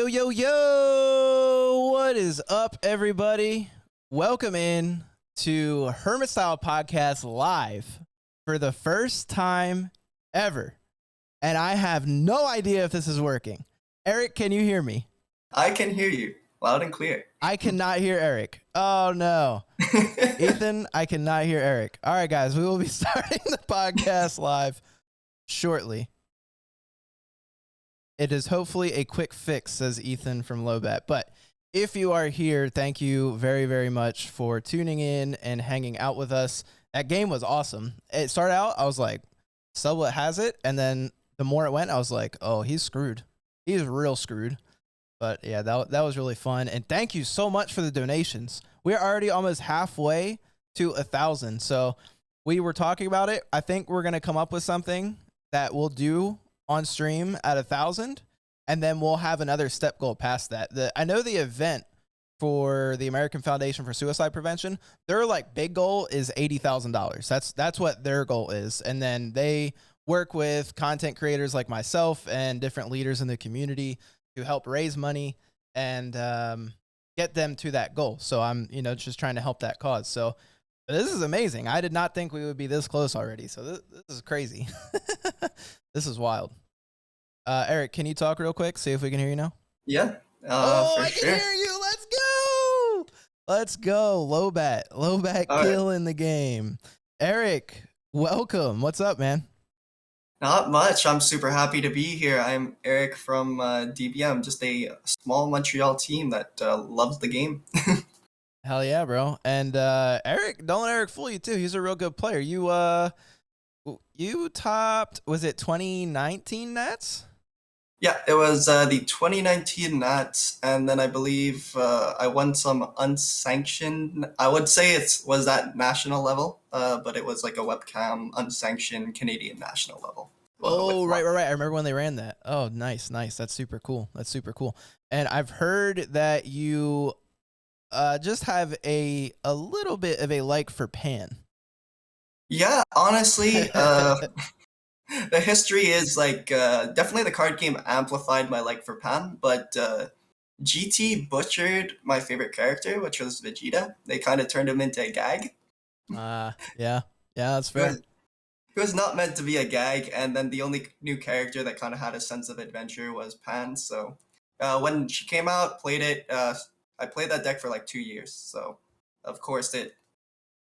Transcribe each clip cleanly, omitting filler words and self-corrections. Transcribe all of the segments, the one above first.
Yo, what is up, everybody? Welcome in to Hermit Style Podcast live for the first time ever. And I have no idea if this is working. Eric, can you hear me? I can hear you loud and clear. I cannot hear Eric. Oh, no. Ethan, I cannot hear Eric. All right, guys, we will be starting the podcast live shortly. It is hopefully a quick fix, says Ethan from Lobat. But if you are here, thank you very, very much for tuning in and hanging out with us. That game was awesome. It started out, I was like, Sublet has it. And then the more it went, I was like, oh, he's screwed. He's real screwed. But yeah, that was really fun. And thank you so much for the donations. We're already almost halfway to 1,000. So we were talking about it. I think we're going to come up with something that we'll do on stream at 1,000, and then we'll have another step goal past that. I know the event for the American Foundation for Suicide Prevention, their like big goal is $80,000. That's what their goal is, and then they work with content creators like myself and different leaders in the community to help raise money and get them to that goal. So I'm just trying to help that cause. So this is amazing. I did not think we would be this close already. So this is crazy. This is wild. Eric, can you talk real quick? See if we can hear you now. Yeah. I can hear you. Let's go. Lobat killing the game. Eric, welcome. What's up, man? Not much. I'm super happy to be here. I'm Eric from DBM, just a small Montreal team that loves the game. Hell yeah, bro. And Eric, don't let Eric fool you too. He's a real good player. You topped, was it 2019 Nats? Yeah, it was the 2019 Nats, and then I believe I won some unsanctioned. I would say it was at national level, but it was like a webcam unsanctioned Canadian national level. Oh, right. I remember when they ran that. Oh, nice. That's super cool. And I've heard that you just have a little bit of a like for Pan. Yeah, honestly, the history is like definitely the card game amplified my like for Pan, but GT butchered my favorite character, which was Vegeta. They kind of turned him into a gag. Yeah, that's fair. It was not meant to be a gag, and then the only new character that kind of had a sense of adventure was Pan. So when she came out, played it. I played that deck for like 2 years. So of course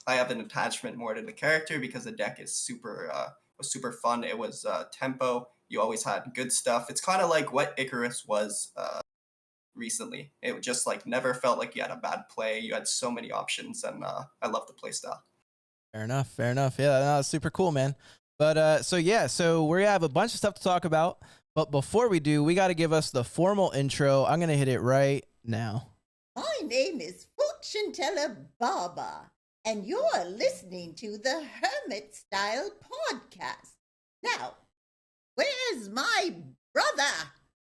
I have an attachment more to the character because the deck is was super fun. It was tempo. You always had good stuff. It's kind of like what Icarus was recently. It just like never felt like you had a bad play. You had so many options, and I love the play style. Fair enough. Yeah, that's super cool, man. But so we have a bunch of stuff to talk about. But before we do, we got to give us the formal intro. I'm gonna hit it right now. My name is Fortune Teller Baba, and you're listening to the Hermit Style Podcast. Now, where's my brother?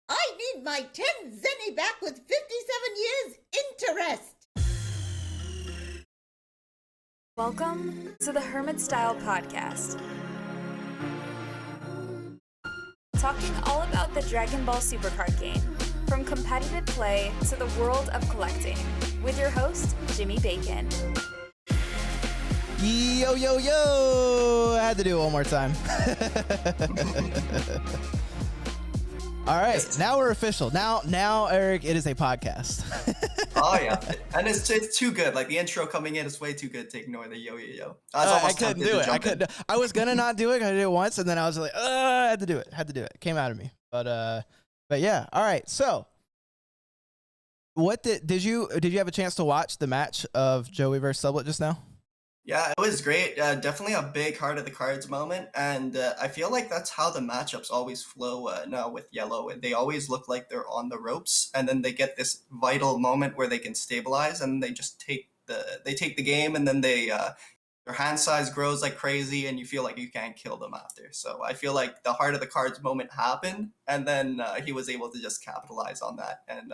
I need my 10 zenny back with 57 years interest. Welcome to the Hermit Style Podcast. Talking all about the Dragon Ball Super card game, from competitive play to the world of collecting, with your host, Jimmy Bacon. Yo! I had to do it one more time. All right, now we're official. Now, Eric, it is a podcast. Oh yeah, and it's too good. Like the intro coming in is way too good to ignore the yo. I couldn't do it. I was gonna not do it. I did it once, and then I was like, I had to do it. It came out of me. But yeah. All right. So, what did you have a chance to watch the match of Joey versus Sublet just now? Yeah, it was great. Definitely a big heart of the cards moment, and I feel like that's how the matchups always flow now with Yellow. They always look like they're on the ropes, and then they get this vital moment where they can stabilize, and they just take the game, and then their hand size grows like crazy, and you feel like you can't kill them after. So I feel like the heart of the cards moment happened, and then he was able to just capitalize on that and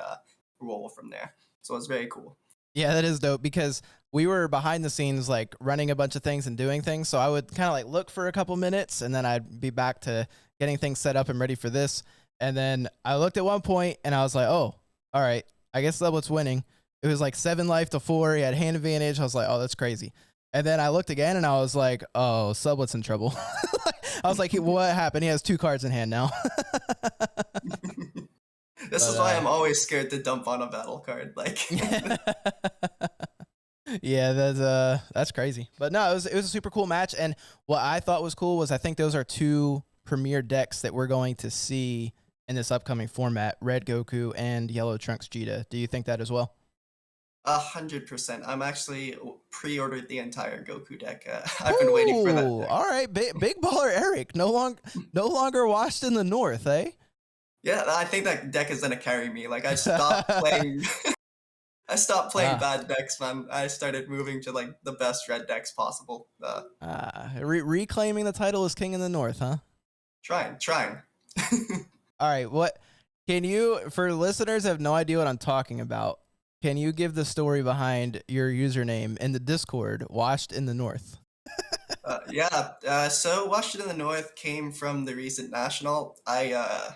roll from there. So it's very cool. Yeah, that is dope because we were behind the scenes, like running a bunch of things and doing things. So I would kind of like look for a couple minutes and then I'd be back to getting things set up and ready for this. And then I looked at one point and I was like, oh, all right, I guess Sublet's winning. It was like 7 life to 4. He had hand advantage. I was like, oh, that's crazy. And then I looked again and I was like, oh, Sublet's in trouble. I was like, what happened? He has 2 cards in hand now. This is why I'm always scared to dump on a battle card. Like, yeah, that's crazy. But no, it was a super cool match. And what I thought was cool was I think those are 2 premier decks that we're going to see in this upcoming format: Red Goku and Yellow Trunks Vegeta. Do you think that as well? 100%. I'm actually pre-ordered the entire Goku deck. I've been waiting for that deck. All right, big baller Eric. No longer washed in the north, eh? Yeah, I think that deck is gonna carry me. Like, I stopped playing. I stopped playing bad decks, man. I started moving to like the best red decks possible. Reclaiming the title as King in the North, huh? Trying. All right, what can you, for listeners who have no idea what I'm talking about, can you give the story behind your username in the Discord, Washed in the North? So Washed in the North came from the recent National. I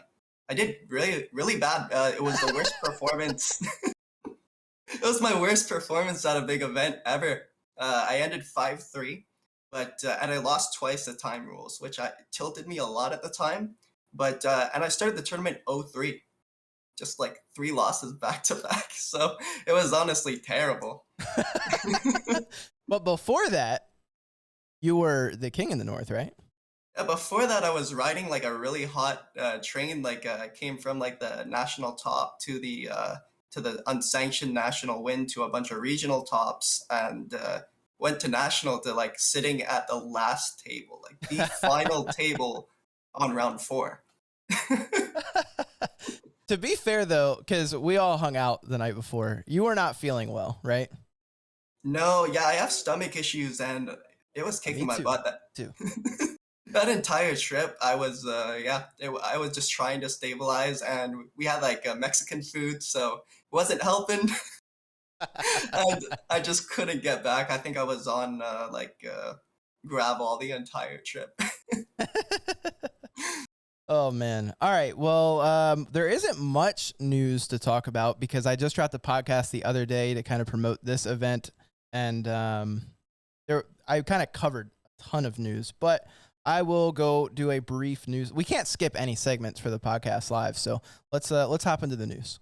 did really bad. It was the worst performance. It was my worst performance at a big event ever. I ended 5-3, and I lost twice the time rules, which tilted me a lot at the time. But and I started the tournament 0-3, just like 3 losses back to back. So it was honestly terrible. But before that, you were the king in the North, right? Yeah, before that, I was riding like a really hot train. Like, I came from like the national top to the unsanctioned national win to a bunch of regional tops, and went to national to like sitting at the last table, like the final table on round 4. To be fair, though, because we all hung out the night before, you were not feeling well, right? No, yeah, I have stomach issues, and it was kicking my butt. That entire trip, I was I was just trying to stabilize, and we had like Mexican food, so it wasn't helping. And I just couldn't get back. I think I was on Gravol the entire trip. Oh, man. All right. Well, there isn't much news to talk about because I just dropped the podcast the other day to kind of promote this event. And I kind of covered a ton of news, but I will go do a brief news. We can't skip any segments for the podcast live. So let's hop into the news.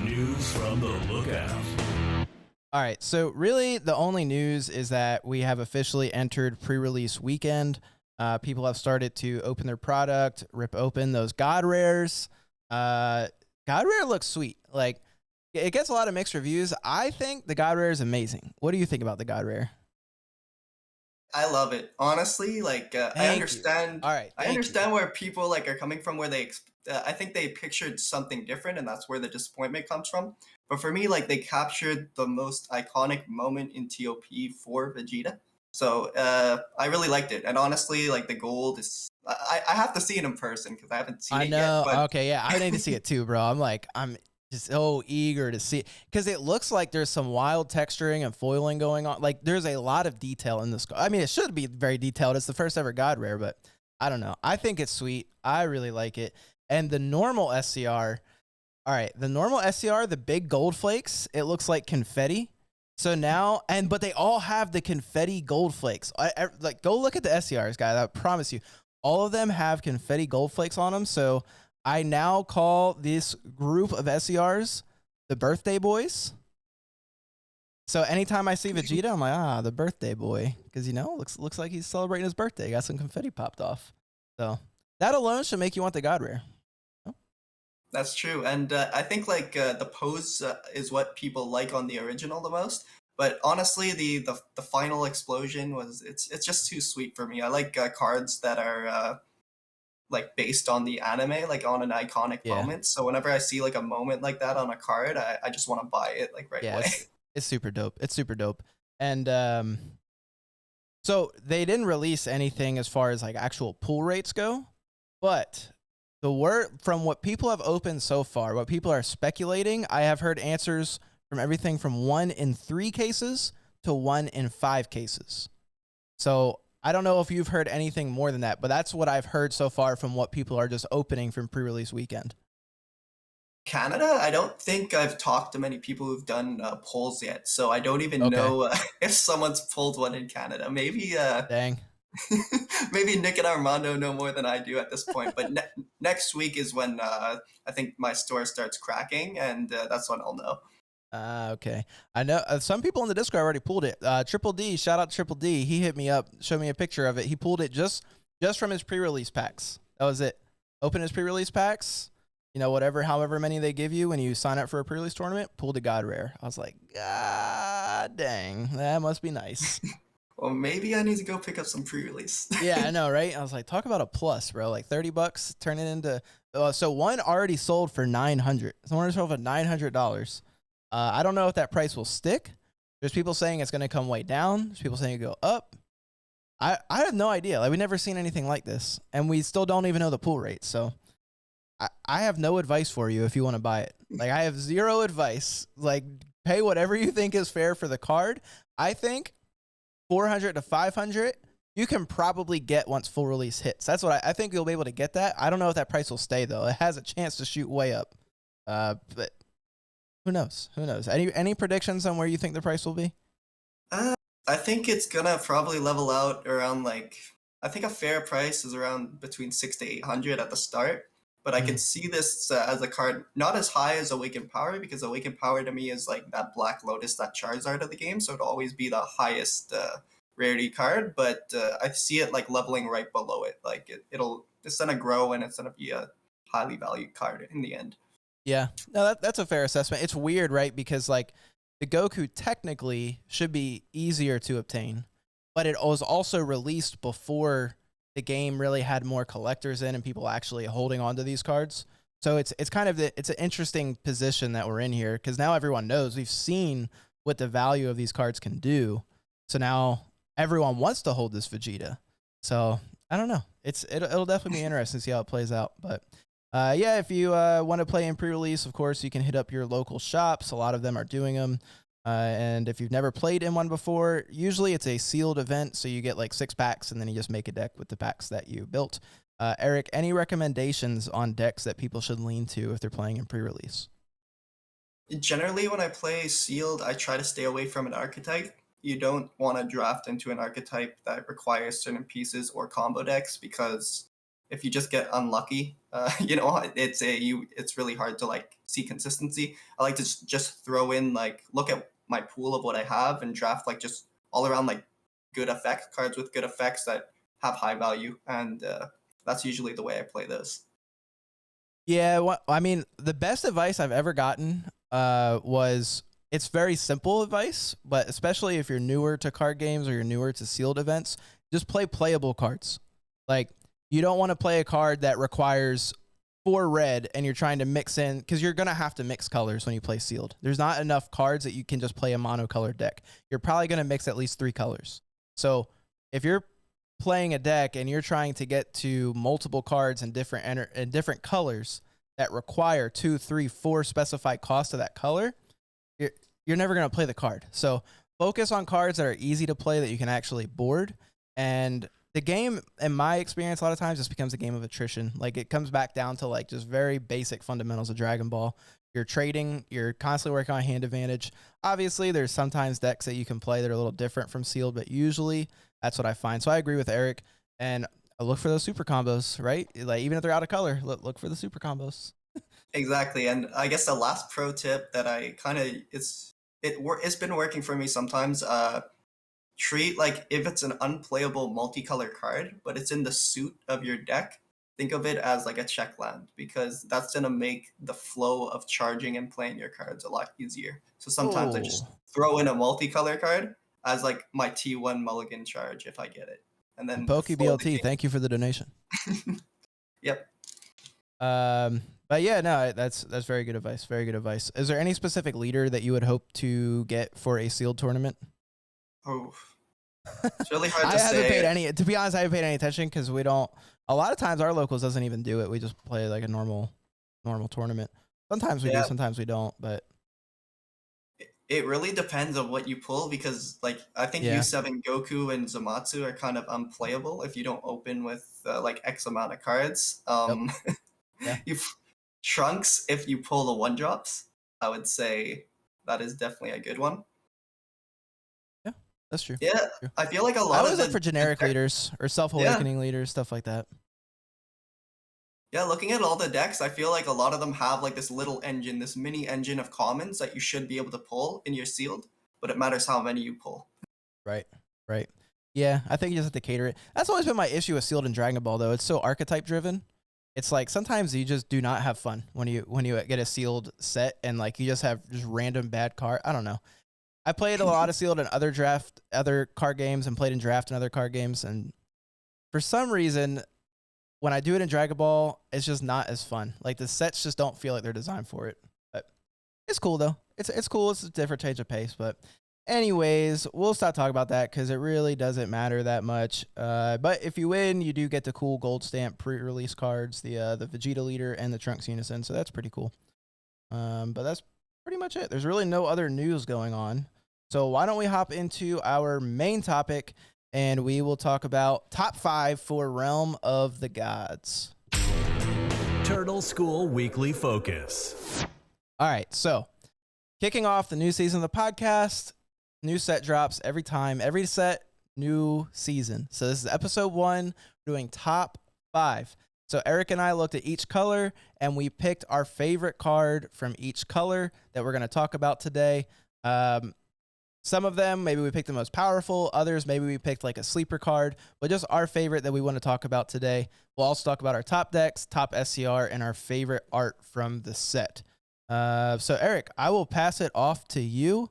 News from the Lookout. All right. So really the only news is that we have officially entered pre-release weekend. People have started to open their product, rip open those God Rares. God Rare looks sweet. Like, it gets a lot of mixed reviews. I think the God Rare is amazing. What do you think about the God Rare? I love it. Honestly, like, I understand. All right. I understand where people like are coming from, where they I think they pictured something different, and that's where the disappointment comes from. But for me, like, they captured the most iconic moment in TOP for Vegeta. So I really liked it, and honestly, like, the gold is. I have to see it in person because I haven't seen it yet. I know. But Okay, yeah, I need to see it too, bro. I'm just so eager to see it because it looks like there's some wild texturing and foiling going on. Like, there's a lot of detail in this. I mean, it should be very detailed. It's the first ever God Rare, but I don't know. I think it's sweet. I really like it. And the normal SCR. All right, the normal SCR, the big gold flakes. It looks like confetti. So now, but they all have the confetti gold flakes. Like, go look at the SCRs, guys. I promise you, all of them have confetti gold flakes on them. So I now call this group of SCRs the birthday boys. So anytime I see Vegeta, I'm like, the birthday boy, because looks like he's celebrating his birthday. Got some confetti popped off. So that alone should make you want the God Rare. That's true, and I think like the pose is what people like on the original the most. But honestly, the final explosion it's just too sweet for me. I like cards that are like based on the anime, like on an iconic moment. So whenever I see like a moment like that on a card, I just want to buy it like right away. It's super dope. It's super dope. And so they didn't release anything as far as like actual pull rates go, but the word from what people have opened so far, what people are speculating, I have heard answers from everything from 1 in 3 cases to 1 in 5 cases. So I don't know if you've heard anything more than that, but that's what I've heard so far from what people are just opening from pre-release weekend. Canada, I don't think I've talked to many people who've done polls yet, so I don't even Okay. know if someone's pulled one in Canada. Maybe Dang. maybe Nick and Armando know more than I do at this point. But next week is when I think my store starts cracking, and that's when I'll know. Okay. I know some people in the Discord already pulled it. Triple D, shout out to Triple D. He hit me up, showed me a picture of it. He pulled it just from his pre-release packs. That was it. Open his pre-release packs. You know, however many they give you when you sign up for a pre-release tournament, pulled a God Rare. I was like, God dang, that must be nice. Well, maybe I need to go pick up some pre-release. Yeah, I know, right? I was like, talk about a plus, bro. Like $30, turn it into. So one already sold for $900. Someone sold for $900. I don't know if that price will stick. There's people saying it's going to come way down. There's people saying it go up. I have no idea. Like, we've never seen anything like this, and we still don't even know the pool rate. So I have no advice for you if you want to buy it. Like, I have zero advice. Like, pay whatever you think is fair for the card. I think 400 to 500 you can probably get once full release hits. That's what I think you'll be able to get that. I don't know if that price will stay though. It has a chance to shoot way up. But who knows? Who knows? Any predictions on where you think the price will be? I think it's gonna probably level out around like, I think a fair price is around between 600 to 800 at the start. But I can see this as a card not as high as Awakened Power, because Awakened Power to me is like that Black Lotus, that Charizard of the game. So it'll always be the highest rarity card. But I see it like leveling right below it. Like it's gonna grow and it's gonna be a highly valued card in the end. Yeah, no, that's a fair assessment. It's weird, right? Because like the Goku technically should be easier to obtain, but it was also released before the game really had more collectors in and people actually holding on to these cards. So it's kind of it's an interesting position that we're in here, because now everyone knows, we've seen what the value of these cards can do. So now everyone wants to hold this Vegeta. So I don't know. It'll definitely be interesting to see how it plays out. But yeah, if you want to play in pre-release, of course, you can hit up your local shops. A lot of them are doing them. And if you've never played in one before, usually it's a sealed event, so you get like 6 packs, and then you just make a deck with the packs that you built. Eric, any recommendations on decks that people should lean to if they're playing in pre-release? Generally, when I play sealed, I try to stay away from an archetype. You don't want to draft into an archetype that requires certain pieces or combo decks, because if you just get unlucky, it's really hard to like see consistency. I like to just throw in, like, look at my pool of what I have and draft like just all around like good effect cards with good effects that have high value, and that's usually the way I play this. Yeah, well, I mean, the best advice I've ever gotten was, it's very simple advice, but especially if you're newer to card games or you're newer to sealed events, just play playable cards. Like, you don't want to play a card that requires 4 red and you're trying to mix in, because you're going to have to mix colors when you play sealed. There's not enough cards that you can just play a monocolored deck. You're probably going to mix at least 3 colors. So if you're playing a deck and you're trying to get to multiple cards in different colors that require 2, 3, 4 specified costs of that color, you're never going to play the card. So focus on cards that are easy to play, that you can actually board. And the game, in my experience, a lot of times just becomes a game of attrition. Like, it comes back down to like just very basic fundamentals of Dragon Ball. You're trading, you're constantly working on hand advantage. Obviously, there's sometimes decks that you can play that are a little different from sealed, but usually that's what I find. So I agree with Eric, and I look for those super combos, right? Like, even if they're out of color, look for the super combos. Exactly. And I guess the last pro tip that I kind of, it's been working for me sometimes. Treat, like, if it's an unplayable multicolor card, but it's in the suit of your deck, think of it as like a check land, because that's going to make the flow of charging and playing your cards a lot easier. So sometimes I just throw in a multicolor card as like my T1 mulligan charge if I get it. And then PokeBLT, thank you for the donation. Yep. But yeah, no, that's very good advice. Very good advice. Is there any specific leader that you would hope to get for a sealed tournament? Oh, it's really hard to say. To be honest, I haven't paid any attention, because we don't, a lot of times our locals doesn't even do it. We just play like a normal tournament. Sometimes we do, sometimes we don't, but it really depends on what you pull, because like I think U7 Goku and Zamatsu are kind of unplayable if you don't open with like X amount of cards. Yeah. You Trunks, if you pull the 1-drops, I would say that is definitely a good one. Yeah, that's true. Yeah, True. I feel like a I lot always of look for generic leaders or self-awakening leaders, stuff like that. Yeah, looking at all the decks, I feel like a lot of them have like this little engine, this mini engine of commons that you should be able to pull in your sealed, but it matters how many you pull. Right, right. Yeah, I think you just have to cater it. That's always been my issue with sealed and Dragon Ball, though. It's so archetype driven. It's like sometimes you just do not have fun when you get a sealed set and like you just have just random bad card. I don't know. I played a lot of sealed in other card games, and played in draft and other card games, and for some reason, when I do it in Dragon Ball, it's just not as fun. Like the sets just don't feel like they're designed for it. But it's cool though. It's cool. It's a different change of pace. But anyways, we'll stop talking about that because it really doesn't matter that much. But if you win, you do get the cool gold stamp pre-release cards, the Vegeta leader and the Trunks Unison. So that's pretty cool. But that's pretty much it. There's really no other news going on. So why don't we hop into our main topic, and we will talk about top 5 for Realm of the Gods. Turtle School Weekly Focus. All right, so kicking off the new season of the podcast, new set drops every time, every set, new season. So this is episode 1, we're doing top 5. So Eric and I looked at each color, and we picked our favorite card from each color that we're going to talk about today. Some of them, maybe we picked the most powerful. Others, maybe we picked like a sleeper card, but just our favorite that we want to talk about today. We'll also talk about our top decks, top SCR, and our favorite art from the set. So Eric, I will pass it off to you.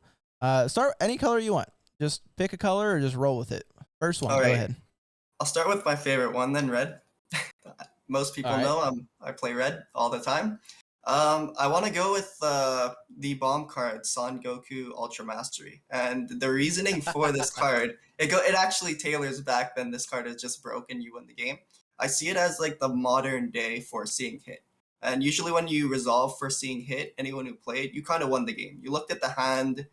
Start any color you want. Just pick a color or just roll with it. First one, All go right. ahead. I'll start with my favorite one, then red. Most people All right. know I play red all the time. I want to go with the bomb card, Son Goku Ultra Mastery, and the reasoning for this card, it actually tailors back then this card is just broken, you win the game. I see it as like the modern day for seeing hit, and usually when you resolve for seeing hit, anyone who played, you kind of won the game. You looked at the hand,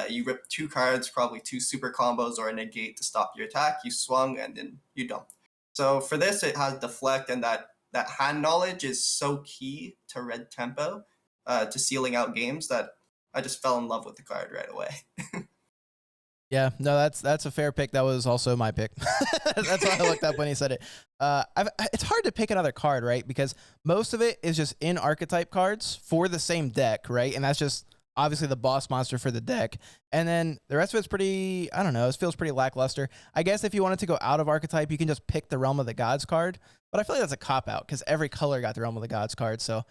you ripped 2 cards, probably 2 super combos or a negate to stop your attack, you swung, and then you dumped. So for this, it has deflect, and that hand knowledge is so key to red tempo, to sealing out games, that I just fell in love with the card right away. Yeah, no, that's a fair pick. That was also my pick. That's why I looked up when he said it. It's hard to pick another card, right? Because most of it is just in archetype cards for the same deck, right? And that's just obviously the boss monster for the deck. And then the rest of it's pretty, I don't know, it feels pretty lackluster. I guess if you wanted to go out of archetype, you can just pick the Realm of the Gods card. But I feel like that's a cop-out because every color got the Realm of the Gods card. So,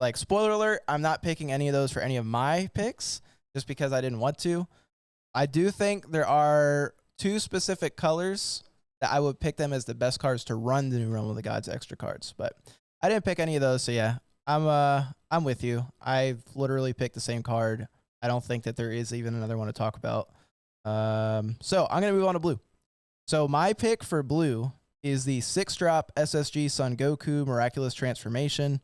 like, spoiler alert, I'm not picking any of those for any of my picks just because I didn't want to. I do think there are 2 specific colors that I would pick them as the best cards to run the new Realm of the Gods extra cards. But I didn't pick any of those, so yeah, I'm with you. I've literally picked the same card. I don't think that there is even another one to talk about. So I'm going to move on to blue. So my pick for blue is the 6-drop Ssg Son Goku Miraculous Transformation.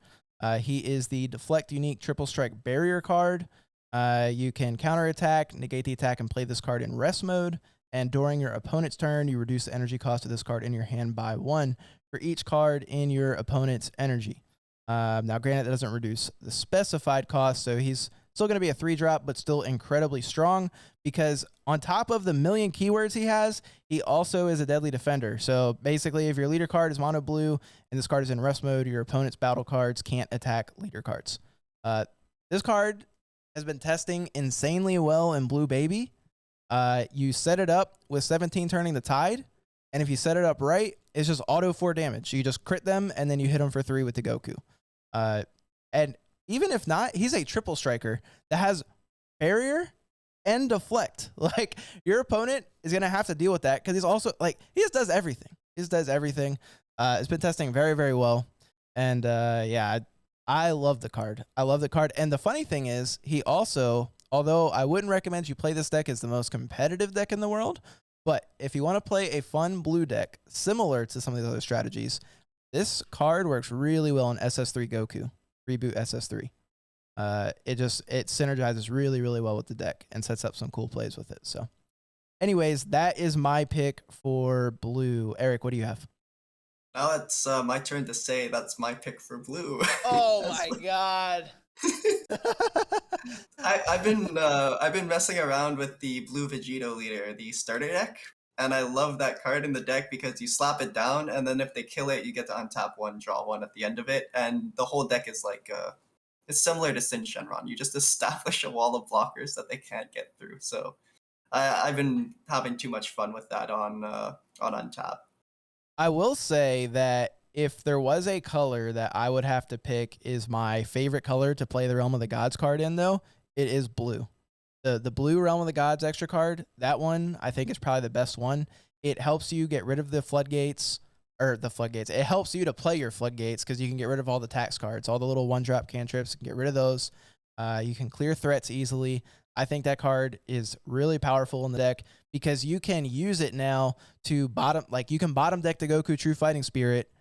He is the Deflect Unique Triple Strike Barrier card. You can counterattack, negate the attack, and play this card in rest mode. And during your opponent's turn, you reduce the energy cost of this card in your hand by 1 for each card in your opponent's energy. Now, granted, that doesn't reduce the specified cost, so he's still going to be a 3-drop, but still incredibly strong because on top of the million keywords he has, he also is a deadly defender. So basically, if your leader card is mono blue and this card is in rest mode, your opponent's battle cards can't attack leader cards. This card has been testing insanely well in Blue Baby. You set it up with 17 turning the tide, and if you set it up right, it's just auto 4 damage. You just crit them, and then you hit them for 3 with the Goku. And even if not, he's a triple striker that has barrier and deflect. Like, your opponent is going to have to deal with that because he's also, like, he just does everything. He just does everything. It's been testing very, very well. And, yeah, I love the card. I love the card. And the funny thing is, he also, although I wouldn't recommend you play this deck as the most competitive deck in the world, but if you want to play a fun blue deck similar to some of these other strategies, this card works really well in SS3 Goku, Reboot SS3. It synergizes really, really well with the deck and sets up some cool plays with it. So anyways, that is my pick for blue. Eric, what do you have? Now it's my turn to say that's my pick for blue. Oh As- my god. I've been messing around with the blue Vegito leader, the starter deck, and I love that card in the deck because you slap it down, and then if they kill it, you get to untap one, draw one at the end of it, and the whole deck is like it's similar to Sin Shenron. You just establish a wall of blockers that they can't get through. So I've been having too much fun with that on untap. I will say that if there was a color that I would have to pick is my favorite color to play the Realm of the Gods card in, though, it is blue. The blue Realm of the Gods extra card, that one I think is probably the best one. It helps you get rid of the floodgates, or the floodgates. It helps you to play your floodgates because you can get rid of all the tax cards, all the little one-drop cantrips. You can get rid of those. You can clear threats easily. I think that card is really powerful in the deck because you can use it now to bottom, like you can bottom deck the Goku True Fighting Spirit.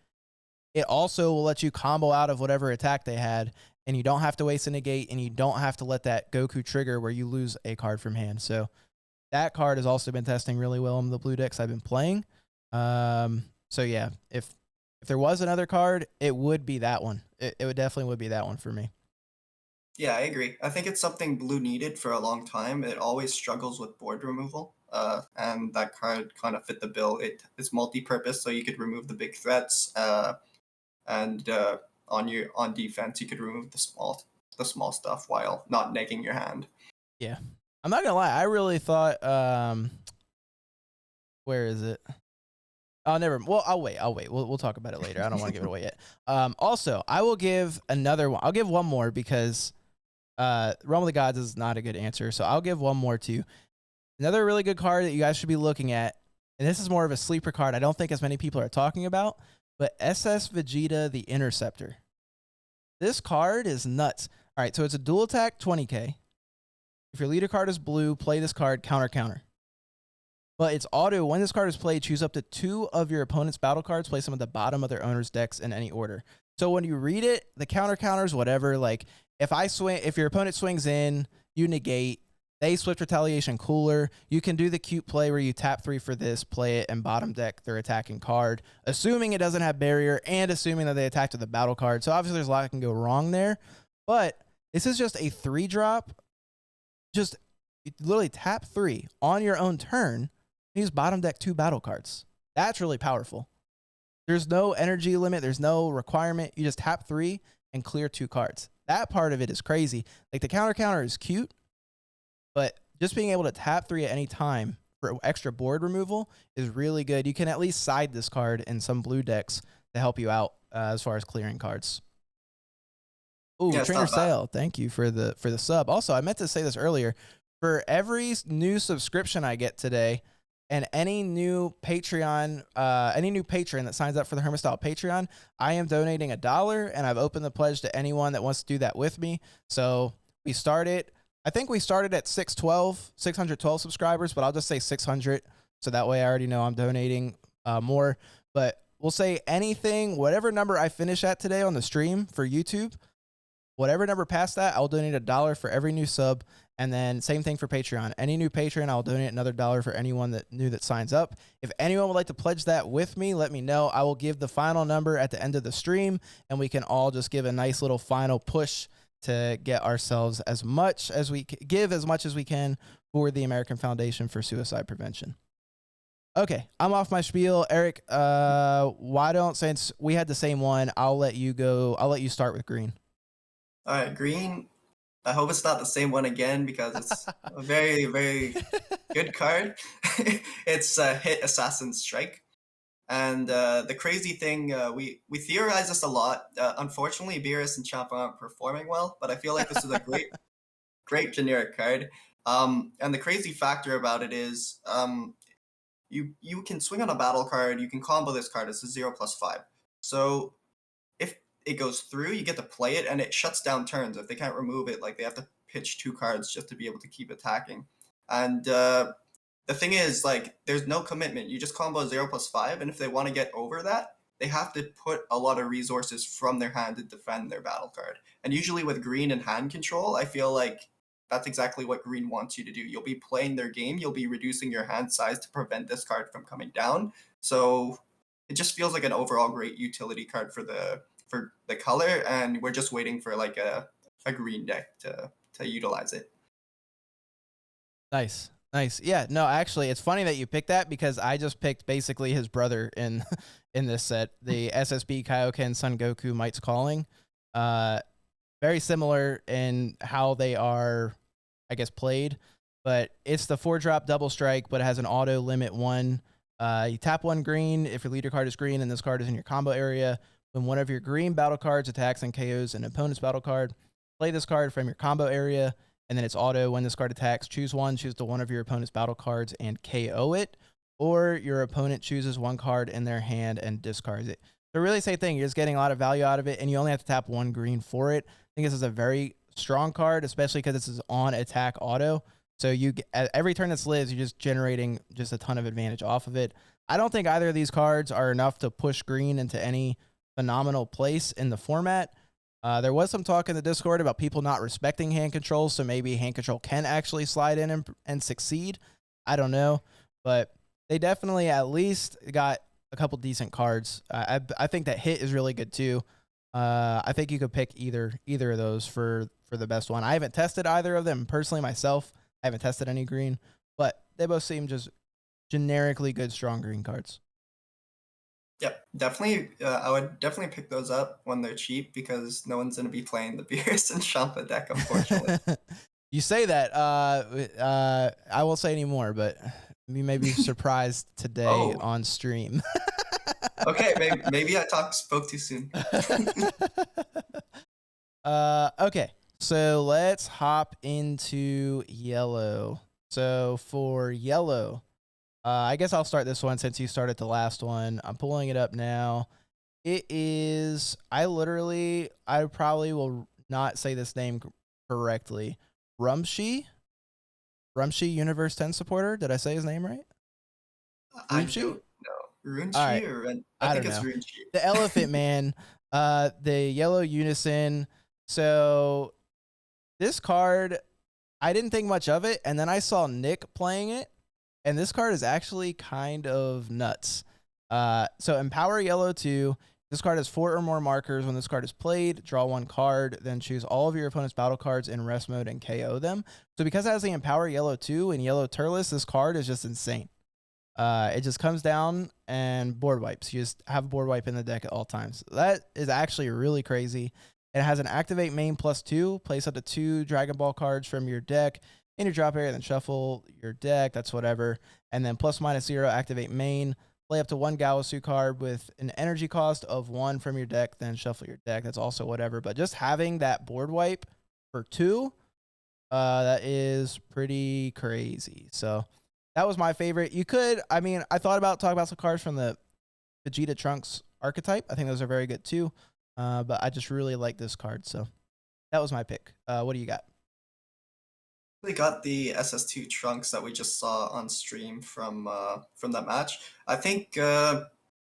It also will let you combo out of whatever attack they had, and you don't have to waste a negate, and you don't have to let that Goku trigger where you lose a card from hand. So that card has also been testing really well in the blue decks I've been playing. So yeah, if there was another card, it would be that one. It would definitely would be that one for me. Yeah, I agree. I think it's something blue needed for a long time. It always struggles with board removal, and that card kind of fit the bill. It's multi-purpose, so you could remove the big threats, and on defense you could remove the small stuff while not negging your hand. Yeah, I'm not gonna lie. I really thought, where is it? Oh, never. Well, I'll wait. We'll talk about it later. I don't want to give it away yet. Also, I will give another one. I'll give one more because Realm of the Gods is not a good answer. So I'll give one more too. Another really good card that you guys should be looking at, and this is more of a sleeper card I don't think as many people are talking about, but SS Vegeta the Interceptor. This card is nuts. All right, so it's a dual attack 20k. If your leader card is blue, play this card, counter. But it's auto. When this card is played, choose up to 2 of your opponent's battle cards, place them at the bottom of their owner's decks in any order. So when you read it, the counters, whatever, like if your opponent swings in, you negate, they Swift Retaliation Cooler, you can do the cute play where you tap 3 for this, play it, and bottom deck their attacking card, assuming it doesn't have barrier and assuming that they attack to the battle card. So obviously there's a lot that can go wrong there. But this is just a 3-drop. Just literally tap 3 on your own turn. Use bottom deck 2 battle cards. That's really powerful. There's no energy limit. There's no requirement. You just tap 3 and clear 2 cards. That part of it is crazy. Like the counter is cute, but just being able to tap 3 at any time for extra board removal is really good. You can at least side this card in some blue decks to help you out as far as clearing cards. Ooh, Yeah, Trainer Sale, thank you for the sub. Also, I meant to say this earlier. For every new subscription I get today, and any new patron that signs up for the Hermit Style Patreon, I am donating $1, and I've opened the pledge to anyone that wants to do that with me. So I think we started at 612 subscribers, but I'll just say 600. So that way I already know I'm donating more. But we'll say anything, whatever number I finish at today on the stream for YouTube, whatever number past that, I'll donate $1 for every new sub. And then same thing for Patreon. Any new patron, I'll donate another $1 for anyone that signs up. If anyone would like to pledge that with me, let me know. I will give the final number at the end of the stream, and we can all just give a nice little final push to get ourselves as much as we can for the American Foundation for Suicide Prevention. Okay, I'm off my spiel. Eric, since we had the same one, I'll let you go. I'll let you start with green. All right, green. I hope it's not the same one again because it's a very, very good card. It's Hit Assassin Strike. And the crazy thing, we theorize this a lot. Unfortunately, Beerus and Champa aren't performing well, but I feel like this is a great generic card. And the crazy factor about it is you can swing on a battle card, you can combo this card. It's a 0+5. So if it goes through, you get to play it, and it shuts down turns. If they can't remove it, like they have to pitch 2 cards just to be able to keep attacking. And the thing is, like, there's no commitment. You just combo 0+5, and if they want to get over that, they have to put a lot of resources from their hand to defend their battle card. And usually with green and hand control, I feel like that's exactly what green wants you to do. You'll be playing their game, you'll be reducing your hand size to prevent this card from coming down. So it just feels like an overall great utility card for the color, and we're just waiting for like a green deck to utilize it. Nice. Nice. Yeah, no, actually it's funny that you picked that because I just picked basically his brother in in this set, the SSB Kaioken Son Goku Might's Calling. Very similar in how they are, I guess, played, but it's the 4-drop double strike, but it has an auto limit 1. You tap 1 green if your leader card is green and this card is in your combo area. When one of your green battle cards attacks and KOs an opponent's battle card, play this card from your combo area, and then it's auto. When this card attacks, choose to one of your opponent's battle cards and KO it, or your opponent chooses 1 card in their hand and discards it. So really same thing. You're just getting a lot of value out of it, and you only have to tap 1 green for it. I think this is a very strong card, especially because this is on attack auto. So you every turn this lives, you're just generating just a ton of advantage off of it. I don't think either of these cards are enough to push green into any phenomenal place in the format. There was some talk in the Discord about people not respecting hand control, so maybe hand control can actually slide in and succeed. I don't know, but they definitely at least got a couple decent cards. I think that hit is really good too. I think you could pick either of those for the best one. I haven't tested either of them personally myself. I haven't tested any green, but they both seem just generically good, strong green cards. Yep, definitely. I would definitely pick those up when they're cheap because no one's going to be playing the Beerus and Champa deck, unfortunately. You say that. I won't say any more, but you may be surprised today on stream. Okay, maybe I spoke too soon. Okay, so let's hop into yellow. So for yellow, I guess I'll start this one since you started the last one. I'm pulling it up now. It is, I probably will not say this name correctly. Rumshi Universe 10 supporter. Did I say his name right? I don't know. Runchi right. or I think it's Runchi. The Elephant Man, the yellow unison. So this card, I didn't think much of it, and then I saw Nick playing it, and this card is actually kind of nuts. So Empower Yellow 2. This card has 4 or more markers. When this card is played, draw 1 card, then choose all of your opponent's battle cards in rest mode and KO them. So because it has the Empower Yellow 2 and Yellow Turles, this card is just insane. It just comes down and board wipes. You just have a board wipe in the deck at all times. That is actually really crazy. It has an activate main +2. Place up to 2 Dragon Ball cards from your deck in your drop area, then shuffle your deck. That's whatever. And then ±0, activate main. Play up to 1 Gaosu card with an energy cost of 1 from your deck, then shuffle your deck. That's also whatever. But just having that board wipe for 2, that is pretty crazy. So that was my favorite. You could, I thought about talking about some cards from the Vegeta Trunks archetype. I think those are very good too. But I just really like this card. So that was my pick. What do you got? We got the SS2 Trunks that we just saw on stream from that match. I think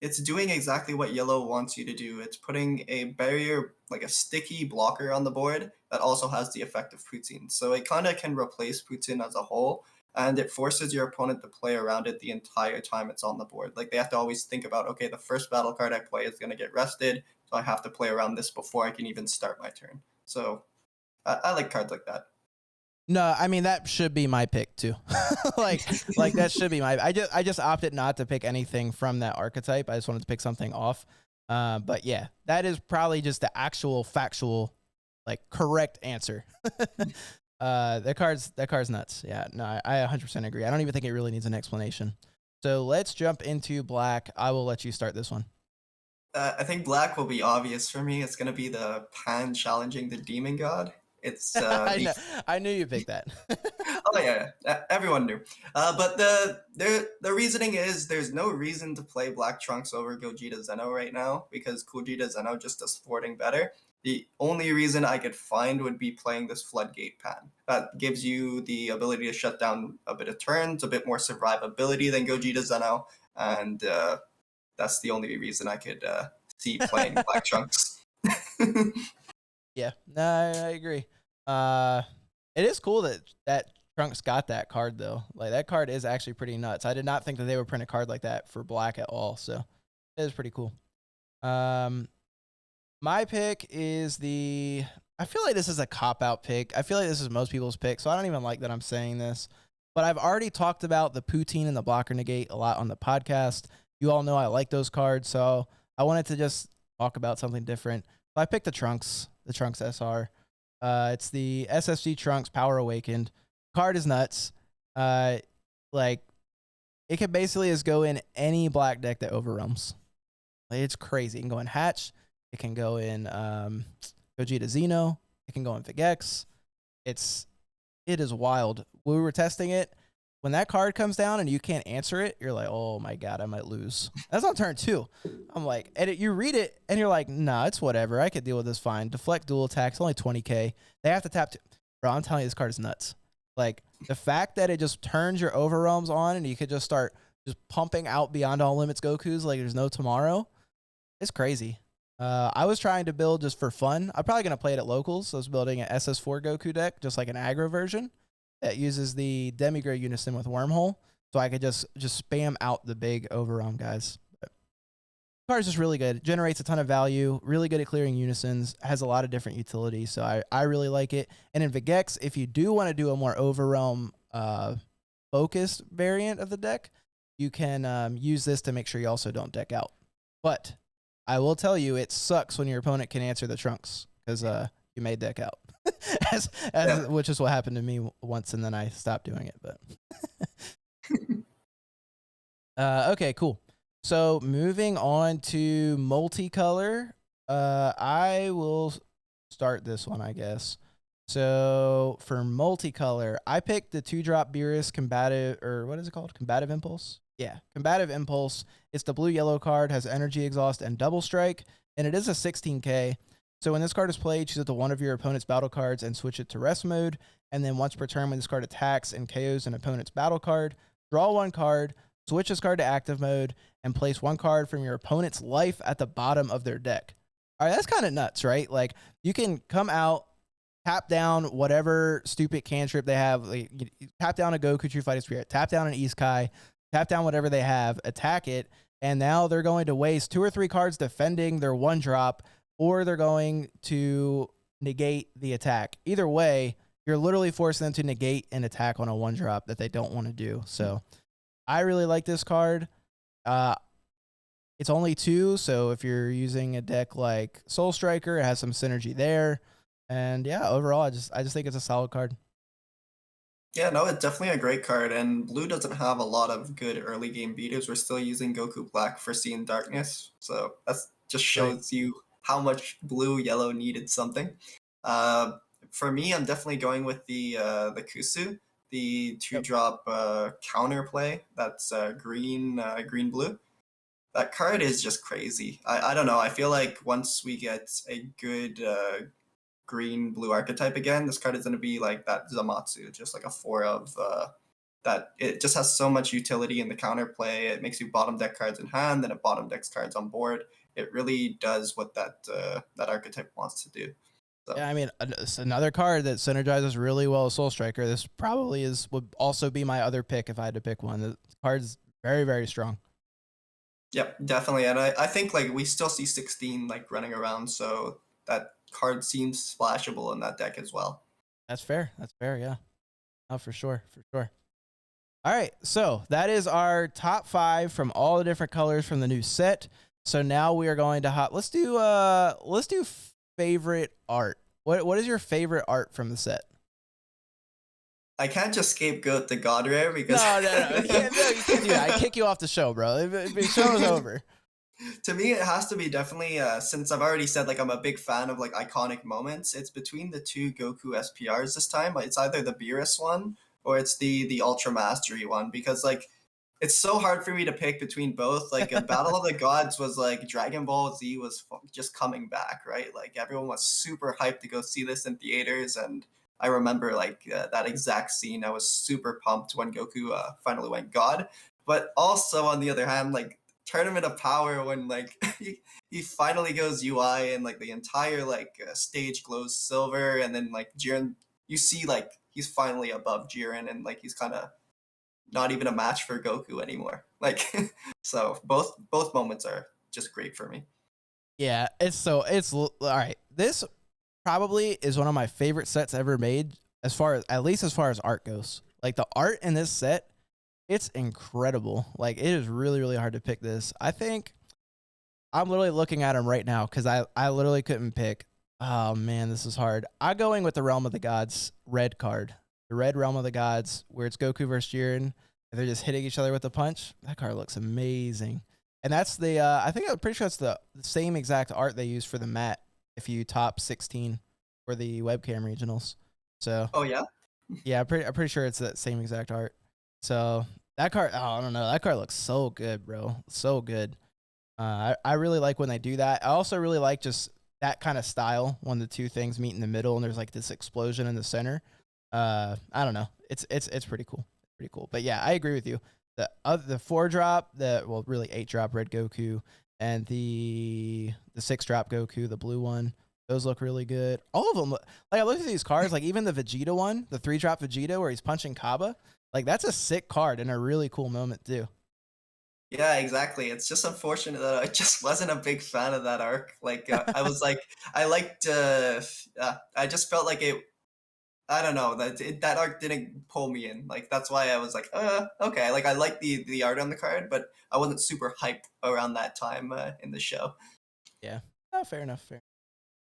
it's doing exactly what Yellow wants you to do. It's putting a barrier, like a sticky blocker on the board that also has the effect of Poutine. So it kind of can replace Poutine as a whole, and it forces your opponent to play around it the entire time it's on the board. Like they have to always think about, okay, the first battle card I play is going to get rested, so I have to play around this before I can even start my turn. So I like cards like that. No, that should be my pick too. like that should be my. I just opted not to pick anything from that archetype. I just wanted to pick something off. But yeah, that is probably just the actual factual, like correct answer. That card's nuts. Yeah, no, I 100% agree. I don't even think it really needs an explanation. So let's jump into black. I will let you start this one. I think black will be obvious for me. It's gonna be the Pan challenging the Demon God. It's I knew you picked that. Oh yeah, everyone knew. But the reasoning is there's no reason to play Black Trunks over Gogeta Zeno right now because Gogeta Zeno just does thwarting better. The only reason I could find would be playing this Floodgate Pan. That gives you the ability to shut down a bit of turns, a bit more survivability than Gogeta Zeno, and that's the only reason I could see playing Black Trunks. Yeah, no, I agree. It is cool that Trunks got that card though. Like that card is actually pretty nuts. I did not think that they would print a card like that for black at all. So It is pretty cool. My pick is I feel like this is a cop-out pick. I feel like this is most people's pick, so I don't even like that I'm saying this. But I've already talked about the Poutine and the Blocker Negate a lot on the podcast. You all know I like those cards, so I wanted to just talk about something different. So I picked the Trunks SR. It's the Ssg Trunks Power Awakened. Card is nuts. Like, it can basically just go in any black deck that overwhelms. Like, it's crazy. It can go in Hatch. It can go in Gogeta Xeno. It can go in Vigex. It is wild. When we were testing it, when that card comes down and you can't answer it, you're like, oh my God, I might lose. That's on turn 2. I'm like, and you read it and you're like, nah, it's whatever. I could deal with this fine. Deflect dual attacks, only 20k. They have to tap. Bro, I'm telling you, this card is nuts. Like, the fact that it just turns your overwhelms on and you could just start just pumping out Beyond All Limits Gokus like there's no tomorrow, it's crazy. I was trying to build just for fun. I'm probably going to play it at locals. So I was building an SS4 Goku deck, just like an aggro version that uses the Demigray Unison with Wormhole. So I could just spam out the big overwhelm guys. But the card's just really good. Generates a ton of value. Really good at clearing Unisons. Has a lot of different utilities. So I really like it. And in Vigex, if you do want to do a more overwhelm focused variant of the deck, you can use this to make sure you also don't deck out. But I will tell you, it sucks when your opponent can answer the Trunks because you may deck out, which is what happened to me once, and then I stopped doing it. But okay, cool. So moving on to multicolor, I will start this one, I guess. So for multicolor, I picked the 2-drop Beerus Combative, or what is it called? Combative Impulse? Yeah, Combative Impulse. It's the blue-yellow card, has Energy Exhaust and Double Strike, and it is a 16k. So when this card is played, choose it to one of your opponent's battle cards and switch it to rest mode. And then once per turn, when this card attacks and KOs an opponent's battle card, draw 1 card, switch this card to active mode, and place 1 card from your opponent's life at the bottom of their deck. All right, that's kind of nuts, right? Like, you can come out, tap down whatever stupid cantrip they have. Like, tap down a Goku True Fighting Spirit, tap down an Isekai, tap down whatever they have, attack it, and now they're going to waste 2 or 3 cards defending their 1-drop, or they're going to negate the attack. Either way, you're literally forcing them to negate an attack on a 1-drop that they don't want to do. So I really like this card. It's only 2, so if you're using a deck like Soul Striker, it has some synergy there. And yeah, overall, I just think it's a solid card. Yeah, no, it's definitely a great card, and blue doesn't have a lot of good early game beaters. We're still using Goku Black for Seeing Darkness, so that just shows you how much blue yellow needed something. For me, I'm definitely going with the Kusu, the 2-drop counterplay. That's green blue. That card is just crazy. I don't know. I feel like once we get a good green blue archetype again, this card is going to be like that Zamatsu, just like a 4 of that. It just has so much utility in the counterplay. It makes you bottom deck cards in hand, then it bottom decks cards on board. It really does what that archetype wants to do. So. Yeah, I mean, it's another card that synergizes really well with Soul Striker. This probably would also be my other pick if I had to pick one. The card's very, very strong. Yep, definitely. And I think like we still see 16 like running around, so that card seems splashable in that deck as well. That's fair. Yeah. Oh, for sure. All right. So that is our top 5 from all the different colors from the new set. So now we are going to let's do favorite art. What is your favorite art from the set? I can't just scapegoat the God Rare because no, you can't do that. I kick you off the show, bro. The show is over. To me, it has to be definitely since I've already said like I'm a big fan of like iconic moments. It's between the 2 Goku SPRs this time. It's either the Beerus one or it's the Ultra Mastery one, because like it's so hard for me to pick between both. Like Battle of the Gods was like Dragon Ball Z was just coming back, right? Like everyone was super hyped to go see this in theaters, and I remember like that exact scene. I was super pumped when Goku finally went God. But also on the other hand, like Tournament of Power, when like he finally goes UI and like the entire like stage glows silver, and then like Jiren, you see like he's finally above Jiren, and like he's kind of not even a match for Goku anymore. Like so both moments are just great for me. Yeah, all right. This probably is one of my favorite sets ever made, as far as art goes. Like the art in this set, it's incredible. Like it is really, really hard to pick this. I think I'm literally looking at them right now because I literally couldn't pick. Oh man, this is hard. I'm going with the Realm of the Gods red card. The red Realm of the Gods, where it's Goku versus Jiren, and they're just hitting each other with a punch. That card looks amazing. And that's the, I think I'm pretty sure it's the same exact art they use for the mat if you top 16 for the webcam regionals. So, Oh yeah. yeah, I'm pretty sure it's that same exact art. So that card, oh, I don't know. That card looks so good, bro. So good. I really like when they do that. I also really like just that kind of style when the two things meet in the middle and there's like this explosion in the center. I don't know. It's pretty cool. Pretty cool. But yeah, I agree with you. The 4-drop, really 8-drop red Goku, and the 6-drop Goku, the blue one, those look really good. All of them like I looked at these cards, like even the Vegeta one, the 3-drop Vegeta where he's punching Kaba, like that's a sick card and a really cool moment too. Yeah, exactly. It's just unfortunate that I just wasn't a big fan of that arc. Like, I was like, I liked, I just felt like it. I don't know that arc didn't pull me in. Like, that's why I was like, okay. Like, I liked the art on the card, but I wasn't super hyped around that time in the show. Yeah. Oh, fair enough. Fair.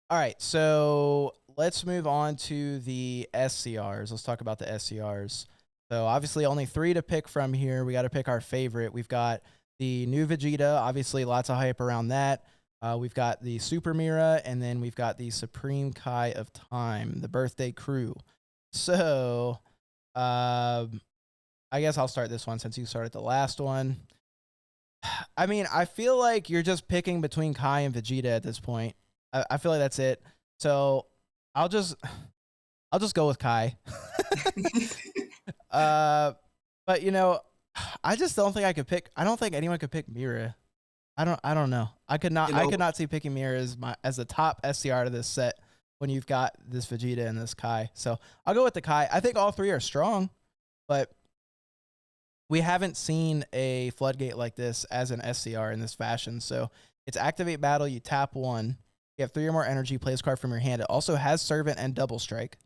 All right, so let's move on to the SCRs. Let's talk about the SCRs. So obviously only 3 to pick from here. We got to pick our favorite. We've got the new Vegeta, obviously lots of hype around that. We've got the Super Mira, and then we've got the Supreme Kai of Time, the Birthday Crew. So I guess I'll start this one since you started the last one. I mean, I feel like you're just picking between Kai and Vegeta at this point. I feel like that's it. So I'll just go with Kai. But you know, I just don't think I could pick. I don't think anyone could pick Mira. I don't know. I could not. I could not see picking Mira as the top SCR to this set when you've got this Vegeta and this Kai. So I'll go with the Kai. I think all 3 are strong, but we haven't seen a floodgate like this as an SCR in this fashion. So it's activate battle. You tap 1. You have 3 or more energy. Play this card from your hand. It also has Servant and Double Strike.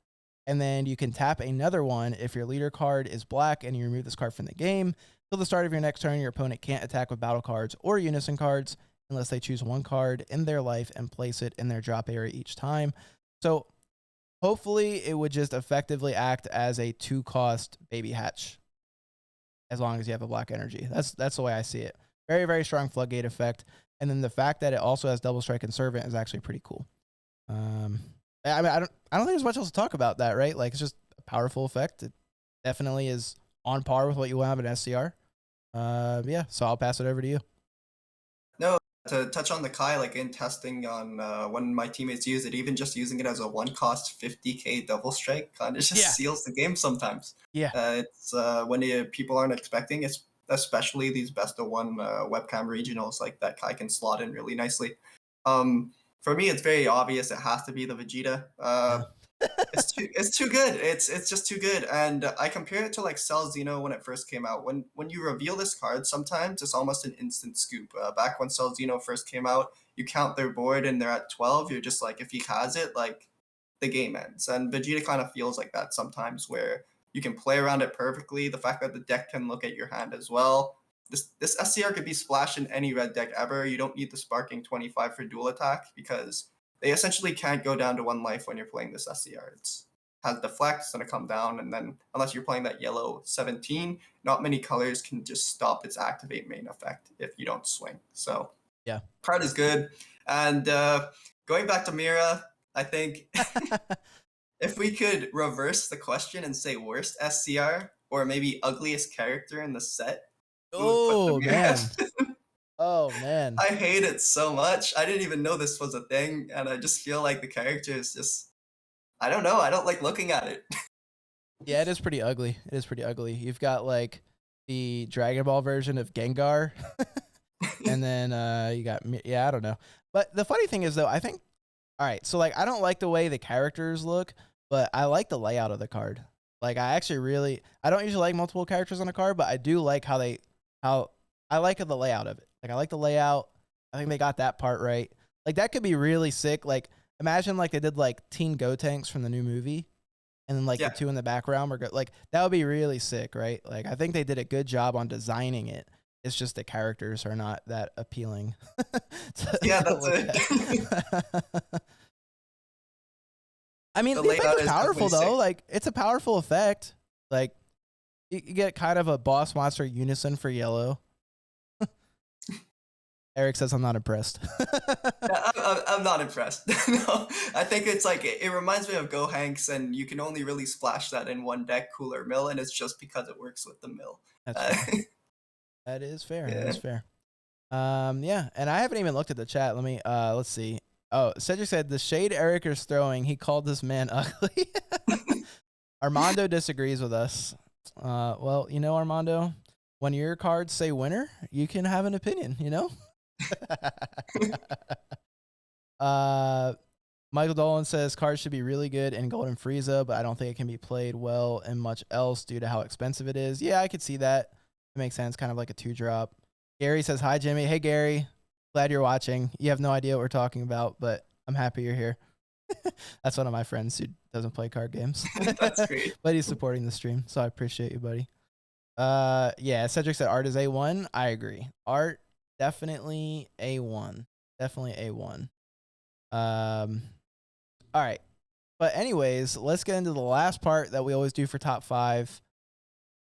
And then you can tap another one if your leader card is black and you remove this card from the game. Till the start of your next turn, your opponent can't attack with battle cards or unison cards unless they choose one card in their life and place it in their drop area each time. So hopefully it would just effectively act as a 2-cost baby hatch as long as you have a black energy. That's the way I see it. Very, very strong floodgate effect. And then the fact that it also has double strike and servant is actually pretty cool. I mean, I don't think there's much else to talk about that, right? Like, it's just a powerful effect. It definitely is on par with what you will have in SCR. Yeah, so I'll pass it over to you. No, to touch on the Kai, like in testing on when my teammates use it, even just using it as a 1-cost 50k double strike kind of just seals the game sometimes. Yeah. It's when people aren't expecting, it's especially these best of 1 webcam regionals, like that Kai can slot in really nicely. For me, it's very obvious it has to be the Vegeta. It's too good. It's just too good. And I compare it to like Cell Xeno when it first came out. When you reveal this card, sometimes it's almost an instant scoop. Back when Cell Xeno first came out, you count their board and they're at 12. You're just like, if he has it, like the game ends. And Vegeta kind of feels like that sometimes, where you can play around it perfectly. The fact that the deck can look at your hand as well. This SCR could be splashed in any red deck ever. You don't need the Sparking 25 for dual attack because they essentially can't go down to 1 life when you're playing this SCR. It has deflect, it's going to come down, and then unless you're playing that yellow 17, not many colors can just stop its activate main effect if you don't swing. So yeah, card is good. And going back to Mira, I think if we could reverse the question and say worst SCR or maybe ugliest character in the set, oh man. Oh man. I hate it so much. I didn't even know this was a thing, and I just feel like the character is just, I don't know, I don't like looking at it. Yeah, it is pretty ugly. It is pretty ugly. You've got like the Dragon Ball version of Gengar. And then you got, yeah, I don't know. But the funny thing is though, I think, all right, so like I don't like the way the characters look, but I like the layout of the card. Like I actually I don't usually like multiple characters on a card, but I do like how I like the layout of it. Like I like the layout. I think they got that part right. Like that could be really sick. Like imagine like they did like Teen Go Tanks from the new movie, and then like the two in the background were like that would be really sick, right? Like I think they did a good job on designing it. It's just the characters are not that appealing. That's it. I mean, the effect is powerful though. Like it's a powerful effect. Like you get kind of a boss monster unison for yellow. Eric says I'm not impressed. I'm not impressed. No, I think it's like it reminds me of Go Hanks, and you can only really splash that in one deck, Cooler Mill, and it's just because it works with the mill. That's fair. That is fair. Yeah. That is fair. Yeah, and I haven't even looked at the chat. Let me let's see. Oh, Cedric said the shade Eric is throwing. He called this man ugly. Armando disagrees with us. Well, you know, Armando, when your cards say winner, you can have an opinion. You know. Michael Dolan says cards should be really good in Golden Frieza, but I don't think it can be played well in much else due to how expensive it is. Yeah, I could see that. It makes sense, kind of like a 2-drop. Gary says, hi, Jimmy. Hey, Gary. Glad you're watching. You have no idea what we're talking about, but I'm happy you're here. That's one of my friends who doesn't play card games. That's great. But he's supporting the stream, so I appreciate you, buddy. Yeah, Cedric said art is A1. I agree. Art, definitely A1. Definitely A1. All right. But anyways, let's get into the last part that we always do for top 5.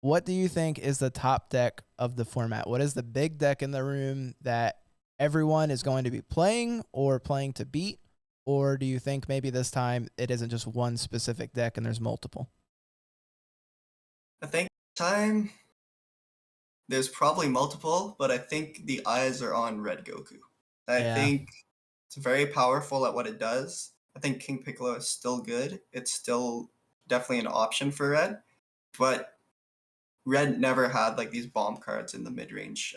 What do you think is the top deck of the format? What is the big deck in the room that everyone is going to be playing or playing to beat? Or do you think maybe this time it isn't just one specific deck and there's multiple? I think this time there's probably multiple, but I think the eyes are on Red Goku. I think it's very powerful at what it does. I think King Piccolo is still good. It's still definitely an option for Red, but Red never had like these bomb cards in the mid-range,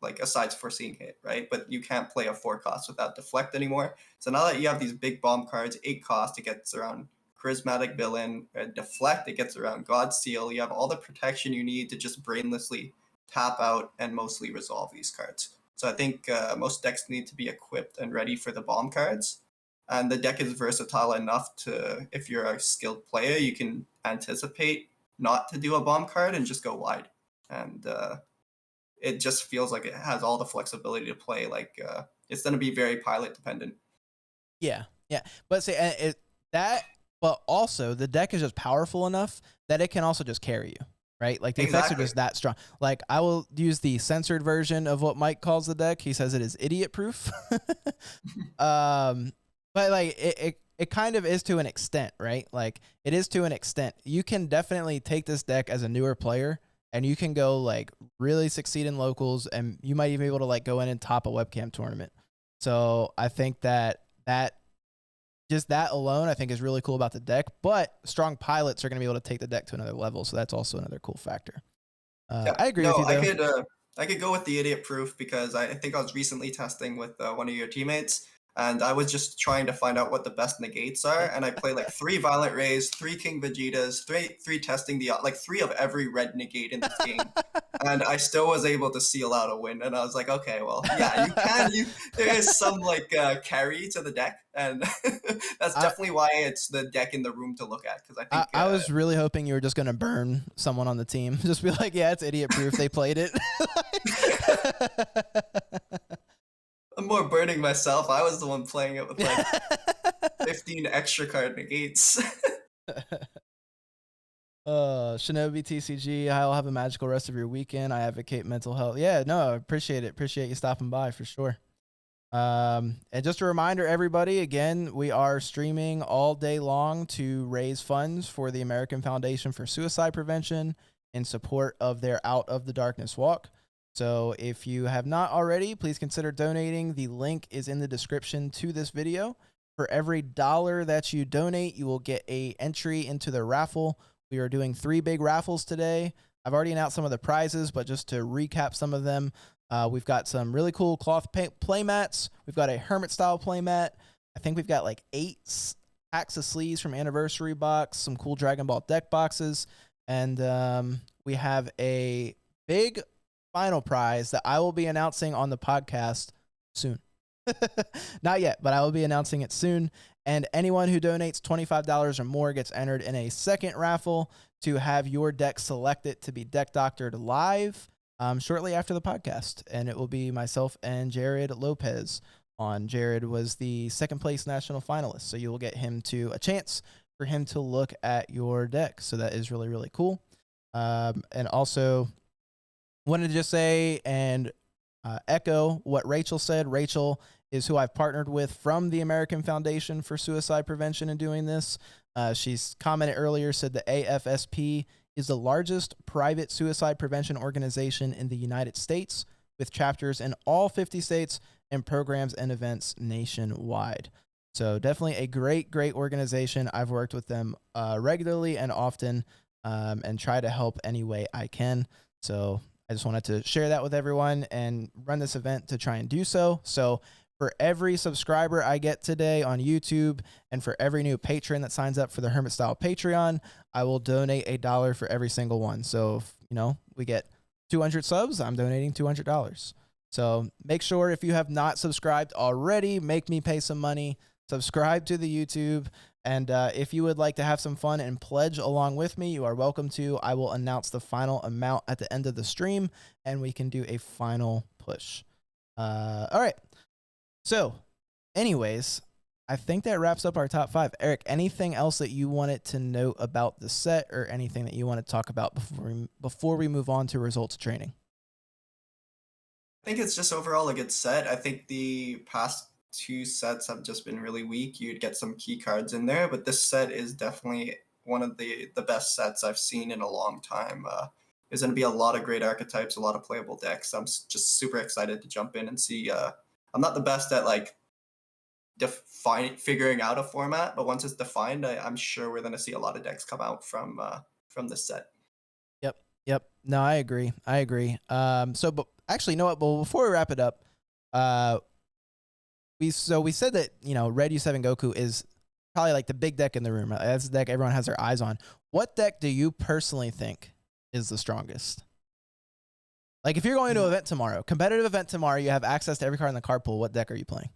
like aside foreseeing hit, right? But you can't play a 4 cost without deflect anymore. So now that you have these big bomb cards, 8 cost, it gets around Charismatic Villain, deflect, it gets around God Seal. You have all the protection you need to just brainlessly tap out and mostly resolve these cards. So I think most decks need to be equipped and ready for the bomb cards. And the deck is versatile enough to, if you're a skilled player, you can anticipate not to do a bomb card and just go wide. And it just feels like it has all the flexibility to play. Like it's going to be very pilot dependent. Yeah. But say but also the deck is just powerful enough that it can also just carry you, right? Like the effects are just that strong. Like I will use the censored version of what Mike calls the deck. He says it is idiot proof. But like it kind of is to an extent, right? Like it is to an extent. You can definitely take this deck as a newer player and you can go like really succeed in locals, and you might even be able to like go in and top a webcam tournament. So I think that just that alone, I think is really cool about the deck, but strong pilots are going to be able to take the deck to another level. So that's also another cool factor. I agree with you though. I could go with the idiot proof because I think I was recently testing with one of your teammates, and I was just trying to find out what the best negates are. And I played like 3 Violent Rays, 3 King Vegetas, 3 testing the, like 3 of every red negate in this game. And I still was able to seal out a win. And I was like, okay, well, yeah, there is some like carry to the deck. And that's definitely why it's the deck in the room to look at. Because I think I was really hoping you were just going to burn someone on the team. Just be like, yeah, it's idiot proof. They played it. I'm more burning myself. I was the one playing it with like 15 extra card negates. Shinobi TCG, I'll have a magical rest of your weekend. I advocate mental health. Yeah, no, I appreciate it. Appreciate you stopping by for sure. And just a reminder, everybody, again, we are streaming all day long to raise funds for the American Foundation for Suicide Prevention in support of their Out of the Darkness walk. So if you have not already, please consider donating. The link is in the description to this video. For every $1 that you donate, you will get an entry into the raffle. We are doing 3 big raffles today. I've already announced some of the prizes, but just to recap some of them, we've got some really cool cloth play mats. We've got a Hermit style play mat. I think we've got like 8 packs of sleeves from Anniversary Box, some cool Dragon Ball deck boxes, and we have a big final prize that I will be announcing on the podcast soon. Not yet, but I will be announcing it soon. And anyone who donates $25 or more gets entered in a second raffle to have your deck selected to be deck doctored live shortly after the podcast. And it will be myself and Jared Lopez on. Jared was the second place national finalist, so you will get him to a chance for him to look at your deck. So that is really, really cool. And also wanted to just say and echo what Rachel said. Rachel is who I've partnered with from the American Foundation for Suicide Prevention in doing this. She's commented earlier, said the AFSP is the largest private suicide prevention organization in the United States, with chapters in all 50 states and programs and events nationwide. So definitely a great, great organization. I've worked with them regularly and often and try to help any way I can. So I just wanted to share that with everyone and run this event to try and do so. So for every subscriber I get today on YouTube and for every new patron that signs up for the Hermit Style Patreon, I will donate $1 for every single one. So if, we get 200 subs, I'm donating $200. So make sure if you have not subscribed already, make me pay some money, subscribe to the YouTube. And if you would like to have some fun and pledge along with me, you are welcome to. I will announce the final amount at the end of the stream and we can do a final push. All right. So anyways, I think that wraps up our top 5. Eric, anything else that you wanted to note about the set or anything that you want to talk about before we move on to results training? I think it's just overall a good set. I think the past 2 sets have just been really weak. You'd get some key cards in there, but this set is definitely one of the best sets I've seen in a long time. There's going to be a lot of great archetypes, a lot of playable decks. I'm just super excited to jump in and see. I'm not the best at figuring out a format, but once it's defined, I'm sure we're going to see a lot of decks come out from this set. Yep. No, I agree. But actually, you know what? Well, before we wrap it up, we said that Red U7 Goku is probably like the big deck in the room. Right? That's the deck everyone has their eyes on. What deck do you personally think is the strongest? Like if you're going to an event tomorrow, competitive event tomorrow, you have access to every card in the card pool. What deck are you playing?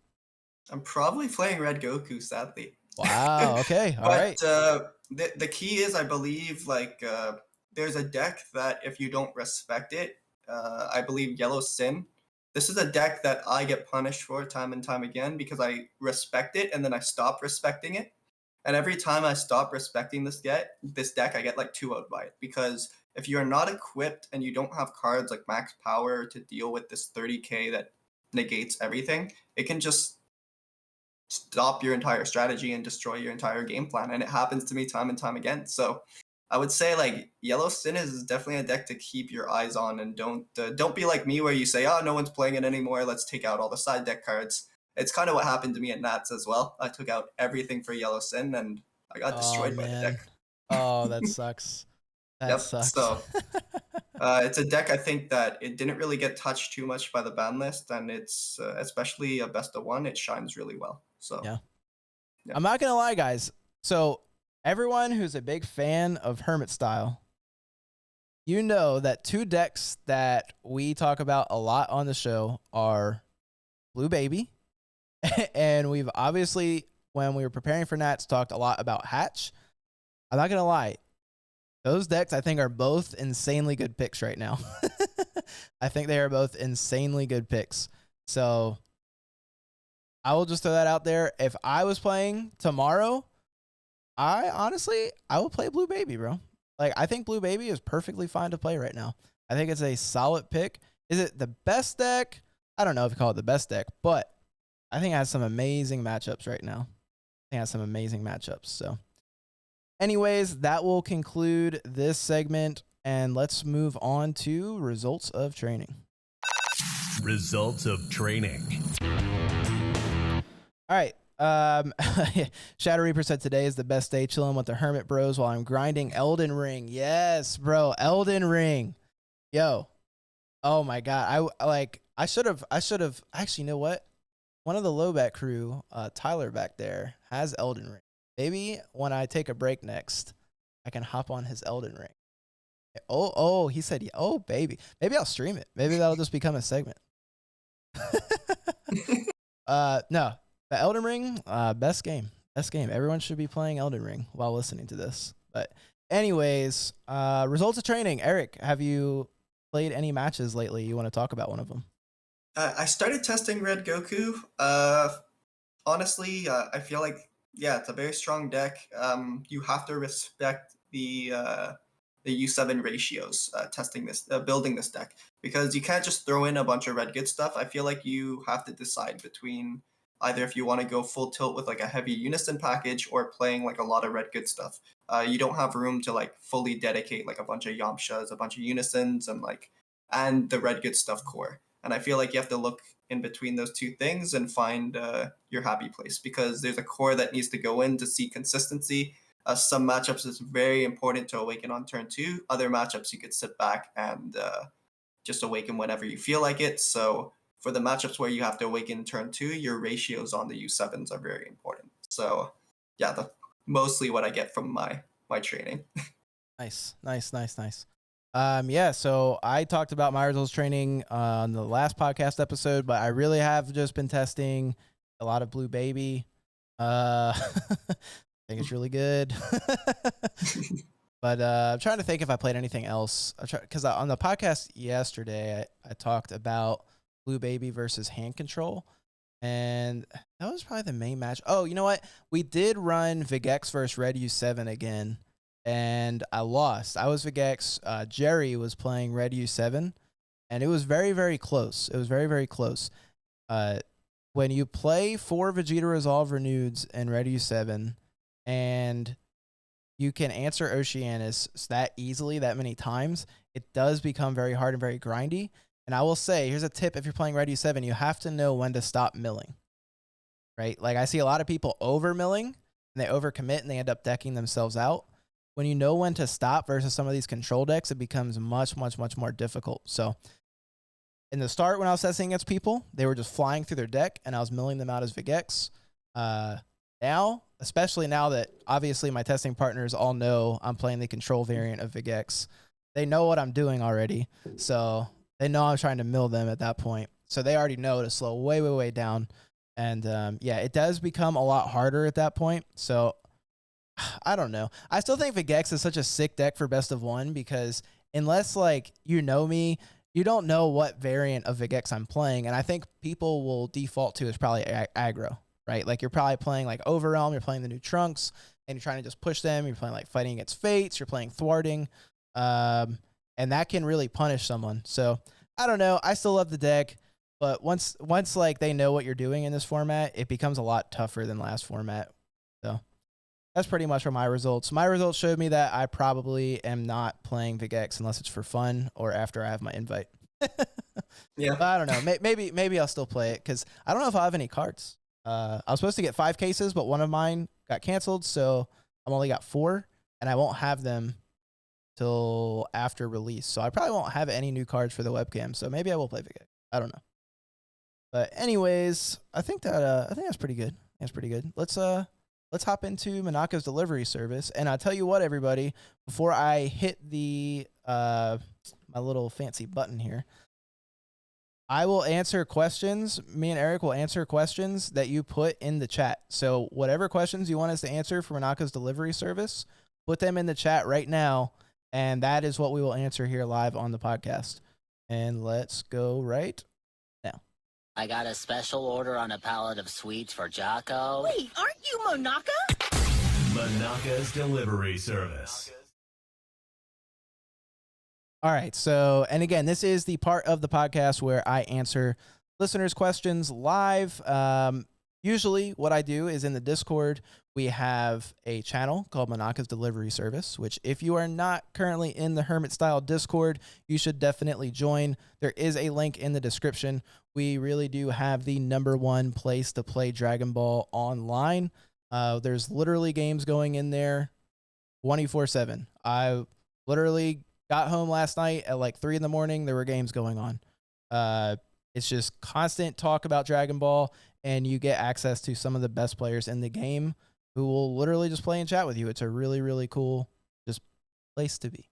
I'm probably playing Red Goku, sadly. Wow. Okay. All right. The key is, I believe, there's a deck that if you don't respect it, I believe Yellow Sin. This is a deck that I get punished for time and time again because I respect it and then I stop respecting it. And every time I stop respecting this deck, I get 2-0'd by it. Because if you're not equipped and you don't have cards like max power to deal with this 30k that negates everything, it can just stop your entire strategy and destroy your entire game plan. And it happens to me time and time again. So I would say Yellow Sin is definitely a deck to keep your eyes on, and don't be like me where you say, oh, no one's playing it anymore, let's take out all the side deck cards. It's kind of what happened to me at Nats as well. I took out everything for Yellow Sin and I got destroyed by the deck. Oh, that sucks. That sucks. So it's a deck I think that it didn't really get touched too much by the ban list, and it's especially a best of 1, it shines really well. So yeah. I'm not gonna lie, guys. So everyone who's a big fan of Hermit Style, you know that 2 decks that we talk about a lot on the show are Blue Baby, and we've obviously, when we were preparing for Nats, talked a lot about Hatch. I'm not gonna lie. Those decks, I think, are both insanely good picks right now. I think they are both insanely good picks. So I will just throw that out there. If I was playing tomorrow, I will play Blue Baby, bro. I think Blue Baby is perfectly fine to play right now. I think it's a solid pick. Is it the best deck? I don't know if you call it the best deck, but I think it has some amazing matchups right now. So anyways, that will conclude this segment, and let's move on to results of training. Results of training. All right. Shadow Reaper said today is the best day chilling with the Hermit bros while I'm grinding Elden Ring. Yes, bro. Elden Ring. Yo. Oh my God. I should have actually, you know what? One of the Lowbat crew, Tyler back there, has Elden Ring. Maybe when I take a break next, I can hop on his Elden Ring. Oh, he said, oh, baby. Maybe I'll stream it. Maybe that'll just become a segment. No, the Elden Ring, best game. Best game. Everyone should be playing Elden Ring while listening to this. But anyways, results of training. Eric, have you played any matches lately? You want to talk about one of them? I started testing Red Goku. Honestly, I feel like it's a very strong deck. You have to respect the U7 ratios testing this, building this deck, because you can't just throw in a bunch of red good stuff. I feel like you have to decide between either if you want to go full tilt with like a heavy unison package or playing like a lot of red good stuff. You don't have room to like fully dedicate like a bunch of Yamchas, a bunch of unisons, and the red good stuff core. And I feel like you have to look in between those two things and find your happy place, because there's a core that needs to go in to see consistency. Some matchups is very important to awaken on turn 2. Other matchups you could sit back and just awaken whenever you feel like it. So for the matchups where you have to awaken turn 2, your ratios on the U7s are very important. So yeah, that's mostly what I get from my training. Nice. Yeah, so I talked about my results training on the last podcast episode, but I really have just been testing a lot of Blue Baby. I think it's really good. But I'm trying to think if I played anything else. Because on the podcast yesterday, I talked about Blue Baby versus Hand Control. And that was probably the main match. Oh, you know what? We did run Vigex versus Red U7 again. And I lost. I was Vigex. Jerry was playing Red U7. And it was very, very close. It was very, very close. When you play 4 Vegeta Resolve Reneweds in Red U7, and you can answer Oceanus that easily, that many times, it does become very hard and very grindy. And I will say, here's a tip: if you're playing Red U7, you have to know when to stop milling. Right? Like, I see a lot of people over milling, and they overcommit, and they end up decking themselves out. When you know when to stop versus some of these control decks, it becomes much, much, much more difficult. So in the start, when I was testing against people, they were just flying through their deck, and I was milling them out as Vigex. Now, especially now that obviously my testing partners all know I'm playing the control variant of Vigex, they know what I'm doing already. So they know I'm trying to mill them at that point. So they already know to slow way, way, way down. And yeah, it does become a lot harder at that point. So I don't know. I still think Vigex is such a sick deck for best of 1, because unless like you know me, you don't know what variant of Vigex I'm playing. And I think people will default to is probably aggro, right? Like you're probably playing like Overrealm, you're playing the new Trunks, and you're trying to just push them. You're playing like fighting against Fates, you're playing thwarting. And that can really punish someone. So I don't know. I still love the deck, but once like they know what you're doing in this format, it becomes a lot tougher than last format. So that's pretty much for my results. My results showed me that I probably am not playing Vigex unless it's for fun or after I have my invite. Yeah. But I don't know. Maybe I'll still play it, because I don't know if I have any cards. I was supposed to get 5 cases, but one of mine got canceled, so I've only got 4, and I won't have them till after release. So I probably won't have any new cards for the webcam. So maybe I will play Vigex. I don't know. But anyways, I think that's pretty good. That's pretty good. Let's hop into Manaka's delivery service. And I'll tell you what, everybody, before I hit the my little fancy button here, I will answer questions. Me and Eric will answer questions that you put in the chat. So whatever questions you want us to answer for Manaka's delivery service, put them in the chat right now, and that is what we will answer here live on the podcast. And let's go right now. I got a special order on a pallet of sweets for Jocko. Wait, aren't you Monaka? Manaka's delivery service. All right. So, and again, this is the part of the podcast where I answer listeners' questions live. Usually what I do is in the Discord, we have a channel called Manaka's Delivery Service, which if you are not currently in the Hermit style Discord, you should definitely join. There is a link in the description. We really do have the #1 place to play Dragon Ball online. There's literally games going in there 24/7. I literally got home last night at like 3 a.m. There were games going on. It's just constant talk about Dragon Ball, and you get access to some of the best players in the game who will literally just play and chat with you. It's a really, really cool just place to be.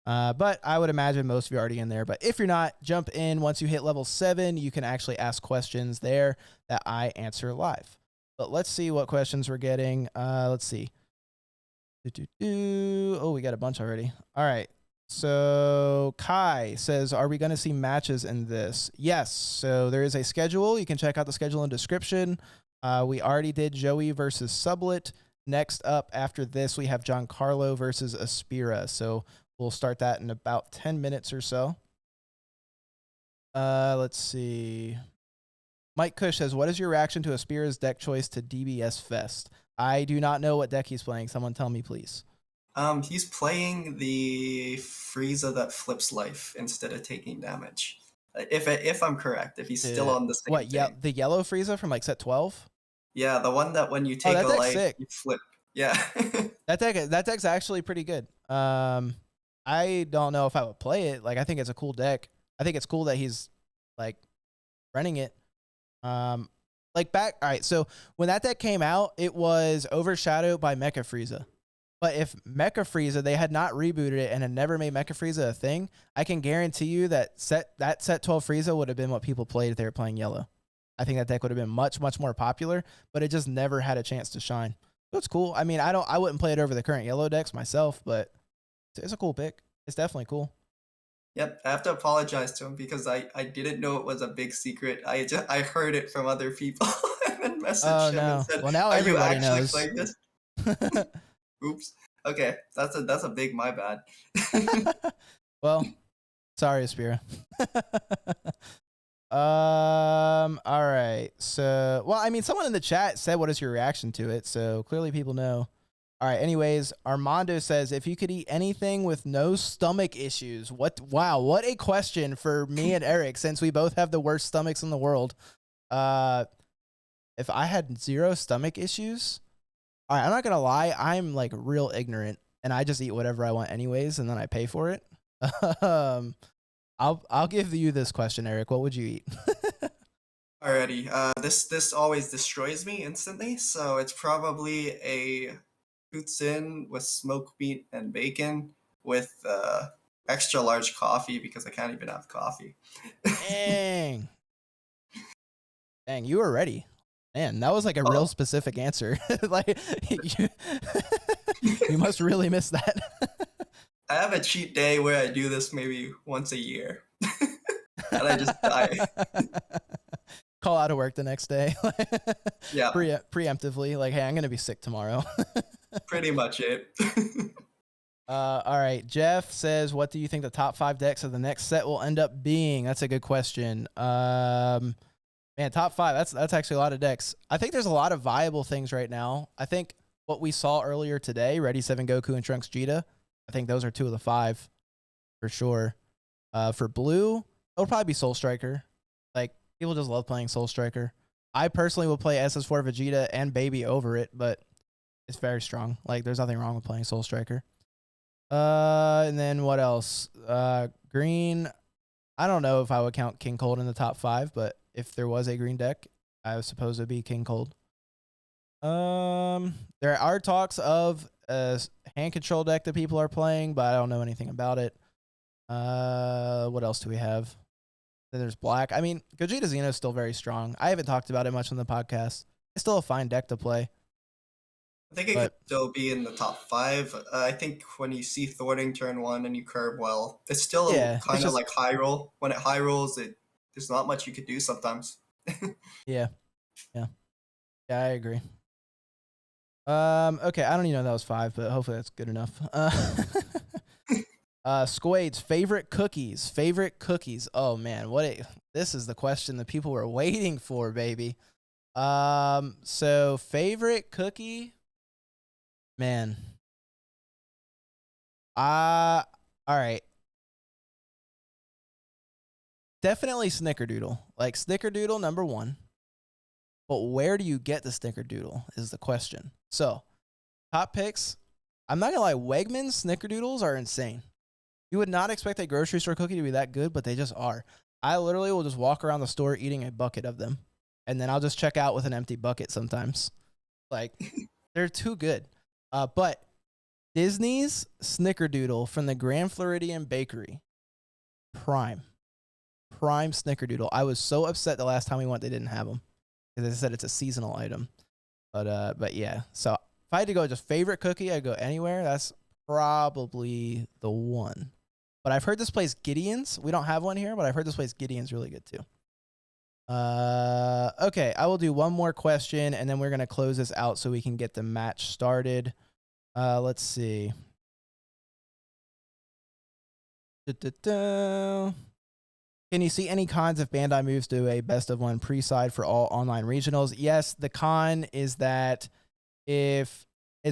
But I would imagine most of you are already in there. But if you're not, jump in. Once you hit level 7, you can actually ask questions there that I answer live. But let's see what questions we're getting. Let's see. Oh, we got a bunch already. All right. So Kai says, are we going to see matches in this? Yes. So there is a schedule. You can check out the schedule in description. We already did Joey versus Sublet. Next up after this, we have Carlo versus Espira. So we'll start that in about 10 minutes or so. Let's see. Mike Cush says, what is your reaction to Espira's deck choice to DBS Fest? I do not know what deck he's playing. Someone tell me, please. He's playing the Frieza that flips life instead of taking damage. If I'm correct, if he's still on the same what? Yeah, thing. the yellow Frieza from like set 12. Yeah, the one that when you take a life, sick. you flip. Yeah. that deck's actually pretty good. I don't know if I would play it. Like, I think it's a cool deck. I think it's cool that he's like running it. All right. So when that deck came out, it was overshadowed by Mecha Frieza. But if Mecha Frieza, they had not rebooted it and had never made Mecha Frieza a thing, I can guarantee you that set 12 Frieza would have been what people played if they were playing yellow. I think that deck would have been much, much more popular, but it just never had a chance to shine. So it's cool. I mean, I wouldn't play it over the current yellow decks myself, but it's a cool pick. It's definitely cool. Yep, I have to apologize to him because I didn't know it was a big secret. I heard it from other people and then messaged him and said, well, now "Are you everybody actually knows. playing this?" Oops. Okay, that's a big my bad. Well, sorry, Espira. All right. So, well, I mean, someone in the chat said, what is your reaction to it? So clearly people know. All right. Anyways, Armando says, if you could eat anything with no stomach issues, wow, what a question for me and Eric, since we both have the worst stomachs in the world. If I had 0 stomach issues, all right, I'm not going to lie. I'm like real ignorant and I just eat whatever I want anyways. And then I pay for it. I'll give you this question, Eric. What would you eat? Alrighty. This always destroys me instantly, so it's probably a poutine with smoked meat and bacon with extra large coffee because I can't even have coffee. Dang, you were ready. Man, that was like a real specific answer. Like you must really miss that. I have a cheat day where I do this maybe once a year. And I just die. Call out of work the next day. Yeah. Preemptively, like, hey, I'm going to be sick tomorrow. Pretty much it. All right. Jeff says, what do you think the top 5 decks of the next set will end up being? That's a good question. Man, top 5, that's actually a lot of decks. I think there's a lot of viable things right now. I think what we saw earlier today, Ready 7 Goku and Trunks Vegeta, I think those are 2 of the 5 for sure. For blue, it'll probably be Soul Striker. Like, people just love playing Soul Striker. I personally will play SS4 Vegeta and Baby over it, but it's very strong. Like, there's nothing wrong with playing Soul Striker. And then what else? Green, I don't know if I would count King Cold in the top 5, but if there was a green deck, I suppose it would be King Cold. There are talks of a hand control deck that people are playing, but I don't know anything about it. What else do we have? Then there's black. I mean, Gogeta Xeno is still very strong. I haven't talked about it much on the podcast. It's still a fine deck to play. I think it could still be in the top 5. I think when you see Thwarting turn 1 and you curve well, it's still kind of like high roll. When it high rolls, there's not much you could do sometimes. Yeah, I agree. Okay, I don't even know that was 5, but hopefully that's good enough. Squade's favorite cookies. Oh man, this is the question that people were waiting for, baby. So favorite cookie, man. All right. Definitely Snickerdoodle. Like Snickerdoodle number 1. But where do you get the Snickerdoodle is the question. So, top picks. I'm not going to lie, Wegmans Snickerdoodles are insane. You would not expect a grocery store cookie to be that good, but they just are. I literally will just walk around the store eating a bucket of them. And then I'll just check out with an empty bucket sometimes. Like, they're too good. But Disney's Snickerdoodle from the Grand Floridian Bakery. Prime Snickerdoodle. I was so upset the last time we went they didn't have them because they said it's a seasonal item. But yeah. So if I had to go just favorite cookie, I'd go anywhere. That's probably the one. But I've heard this place Gideon's. We don't have one here, but I've heard this place Gideon's really good too. Okay, I will do one more question and then we're gonna close this out so we can get the match started. Let's see. Can you see any cons if Bandai moves to a best of one pre-side for all online regionals? Yes, the con is that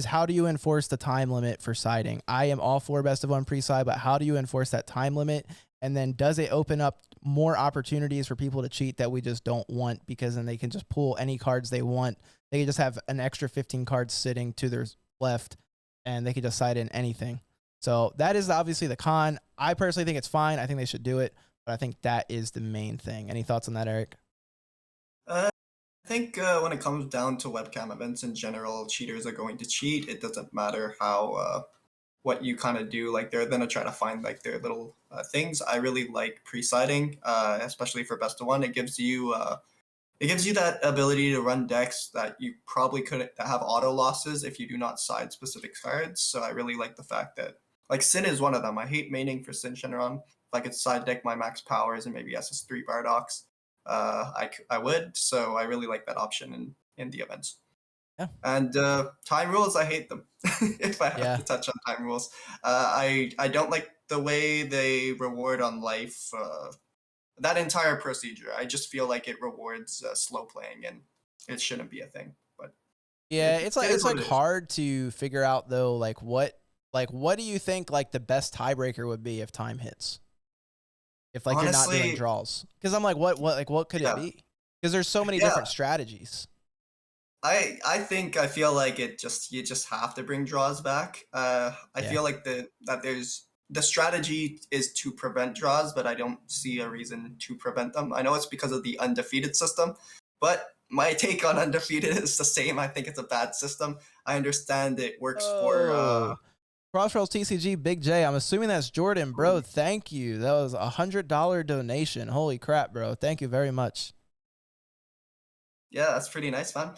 how do you enforce the time limit for siding? I am all for best of one pre-side, but how do you enforce that time limit? And then does it open up more opportunities for people to cheat that we just don't want, because then they can just pull any cards they want. They can just have an extra 15 cards sitting to their left and they can just side in anything. So that is obviously the con. I personally think it's fine. I think they should do it, but I think that is the main thing. Any thoughts on that, Eric? I think when it comes down to webcam events in general, cheaters are going to cheat. It doesn't matter how what you kind of do. Like, they're gonna try to find like their little things. I really like pre-siding, especially for best of one. It gives you that ability to run decks that you probably couldn't have auto losses if you do not side specific cards. So I really like the fact that, like, Sin is one of them. I hate maining for Sin Shenron. If I could side deck my max powers and maybe SS3 Bardox, I would. So I really like that option in the events. Yeah. And time rules, I hate them. If I have to touch on time rules, I don't like the way they reward on life. That entire procedure, I just feel like it rewards slow playing, and it shouldn't be a thing. But yeah, it's hard to figure out though. Like what do you think like the best tiebreaker would be if time hits? If like honestly, you're not doing draws, because I'm like, what could it be? Because there's so many different strategies. I feel like you just have to bring draws back. I feel like the strategy is to prevent draws, but I don't see a reason to prevent them. I know it's because of the undefeated system, but my take on undefeated is the same. I think it's a bad system. I understand it works for Crossrails TCG Big J. I'm assuming that's Jordan, bro. Thank you. That was $100 donation. Holy crap, bro. Thank you very much. Yeah, that's pretty nice, man.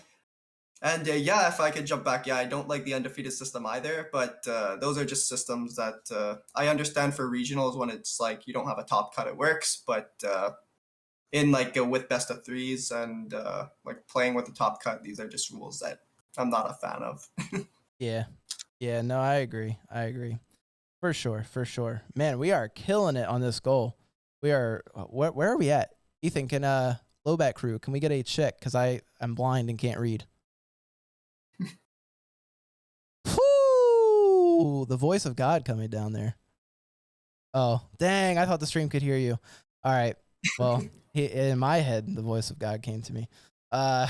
And if I could jump back, I don't like the undefeated system either, but those are just systems that I understand for regionals when it's like you don't have a top cut, it works, but in like with best of threes and like playing with the top cut, these are just rules that I'm not a fan of. Yeah, no, I agree. For sure. Man, we are killing it on this goal. We are, where are we at? Ethan, can Lowback crew, can we get a check? Because I'm blind and can't read. Whoo! The voice of God coming down there. Oh, dang. I thought the stream could hear you. All right. Well, in my head, the voice of God came to me. We're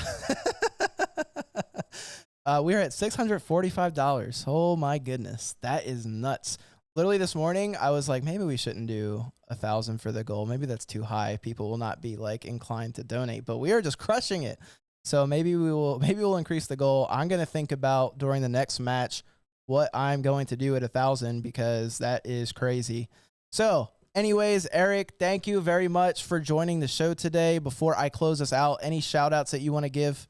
at $645. Oh, my goodness. That is nuts. Literally this morning, I was like, maybe we shouldn't do 1,000 for the goal. Maybe that's too high. People will not be like inclined to donate, but we are just crushing it. So maybe we'll increase the goal. I'm going to think about during the next match what I'm going to do at 1,000 because that is crazy. So anyways, Eric, thank you very much for joining the show today. Before I close us out, any shout outs that you want to give?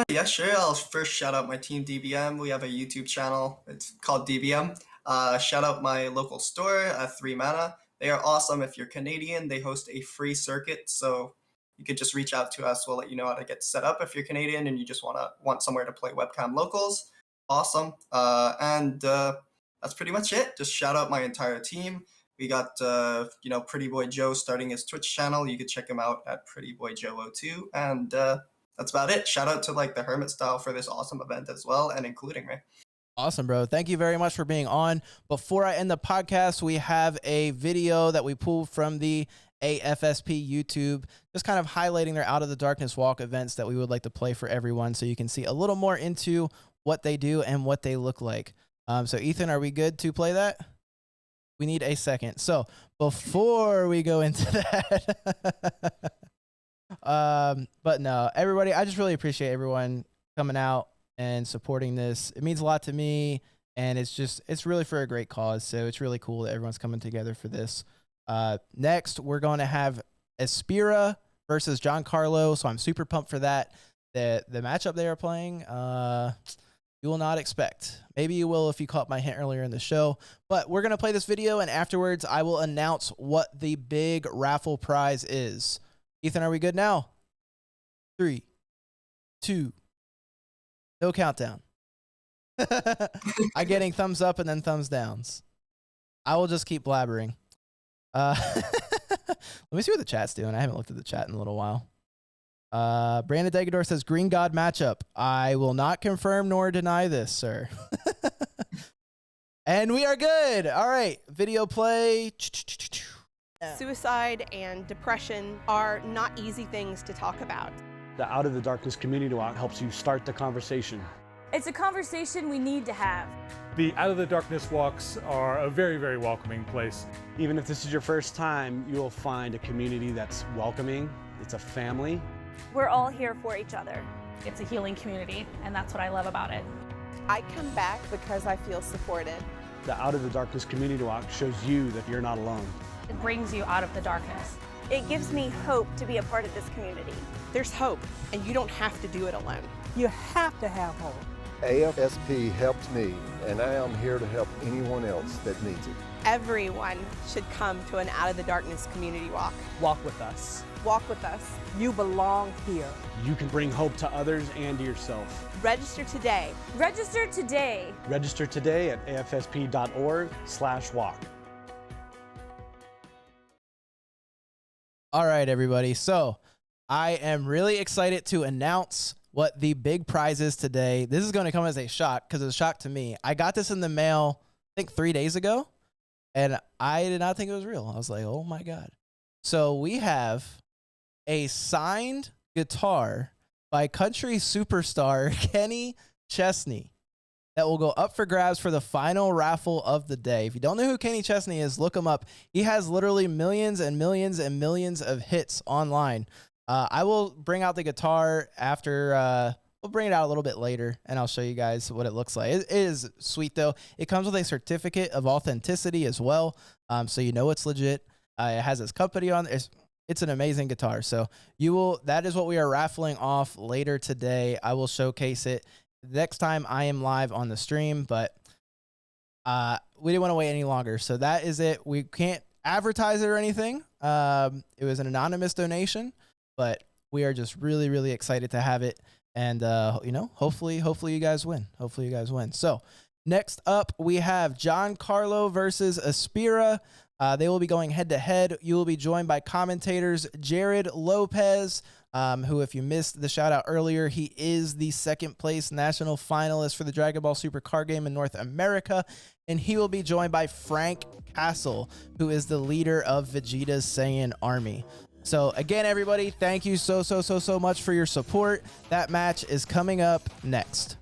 Yeah, sure. I'll first shout out my team DBM. We have a YouTube channel. It's called DBM. Shout out my local store, 3 Mana. They are awesome. If you're Canadian, they host a free circuit, so you could just reach out to us. We'll let you know how to get set up if you're Canadian and you just want somewhere to play webcam locals. Awesome. And that's pretty much it. Just shout out my entire team. We got Pretty Boy Joe starting his Twitch channel. You could check him out at Pretty Boy Joe 02. And that's about it. Shout out to like the Hermit style for this awesome event as well, and including me. Awesome, bro. Thank you very much for being on. Before I end the podcast, we have a video that we pulled from the AFSP YouTube, just kind of highlighting their Out of the Darkness Walk events that we would like to play for everyone so you can see a little more into what they do and what they look like. So Ethan, are we good to play that? We need a second. So before we go into that, but no, everybody, I just really appreciate everyone coming out and supporting this. It means a lot to me, and it's really for a great cause. So it's really cool that everyone's coming together for this. Next, we're going to have Espira versus John Carlo. So I'm super pumped for that. The matchup they are playing, you will not expect. Maybe you will if you caught my hint earlier in the show. But we're going to play this video, and afterwards I will announce what the big raffle prize is. Ethan, are we good now? 3, 2, no countdown. I'm getting thumbs up and then thumbs downs. I will just keep blabbering. Let me see what the chat's doing. I haven't looked at the chat in a little while. Brandon Degador says Green God matchup. I will not confirm nor deny this, sir. And we are good. All right, video play. Suicide and depression are not easy things to talk about. The Out of the Darkness community walk helps you start the conversation. It's a conversation we need to have. The Out of the Darkness walks are a very, very welcoming place. Even if this is your first time, you'll find a community that's welcoming. It's a family. We're all here for each other. It's a healing community, and that's what I love about it. I come back because I feel supported. The Out of the Darkness community walk shows you that you're not alone. It brings you out of the darkness. It gives me hope to be a part of this community. There's hope, and you don't have to do it alone. You have to have hope. AFSP helped me, and I am here to help anyone else that needs it. Everyone should come to an Out of the Darkness community walk. Walk with us. Walk with us. You belong here. You can bring hope to others and to yourself. Register today. Register today. Register today at afsp.org/walk. All right, everybody. So I am really excited to announce what the big prize is today. This is going to come as a shock because it's a shock to me. I got this in the mail, I think 3 days ago, and I did not think it was real. I was like, oh my God. So we have a signed guitar by country superstar Kenny Chesney that will go up for grabs for the final raffle of the day. If you don't know who Kenny Chesney is, look him up. He has literally millions and millions and millions of hits online. I will bring out the guitar after, we'll bring it out a little bit later, and I'll show you guys what it looks like. It is sweet, though. It comes with a certificate of authenticity as well, so you know it's legit. It has his company on it. It's an amazing guitar. So that is what we are raffling off later today. I will showcase it next time I am live on the stream, but we didn't want to wait any longer. So that is it. We can't advertise it or anything. It was an anonymous donation, but we are just really, really excited to have it. And, hopefully you guys win. Hopefully you guys win. So next up, we have John Carlo versus Espira. They will be going head to head. You will be joined by commentators Jared Lopez, who, if you missed the shout out earlier, he is the second place national finalist for the Dragon Ball Super card game in North America. And he will be joined by Frank Castle, who is the leader of Vegeta's Saiyan army. So again, everybody, thank you so much for your support. That match is coming up next.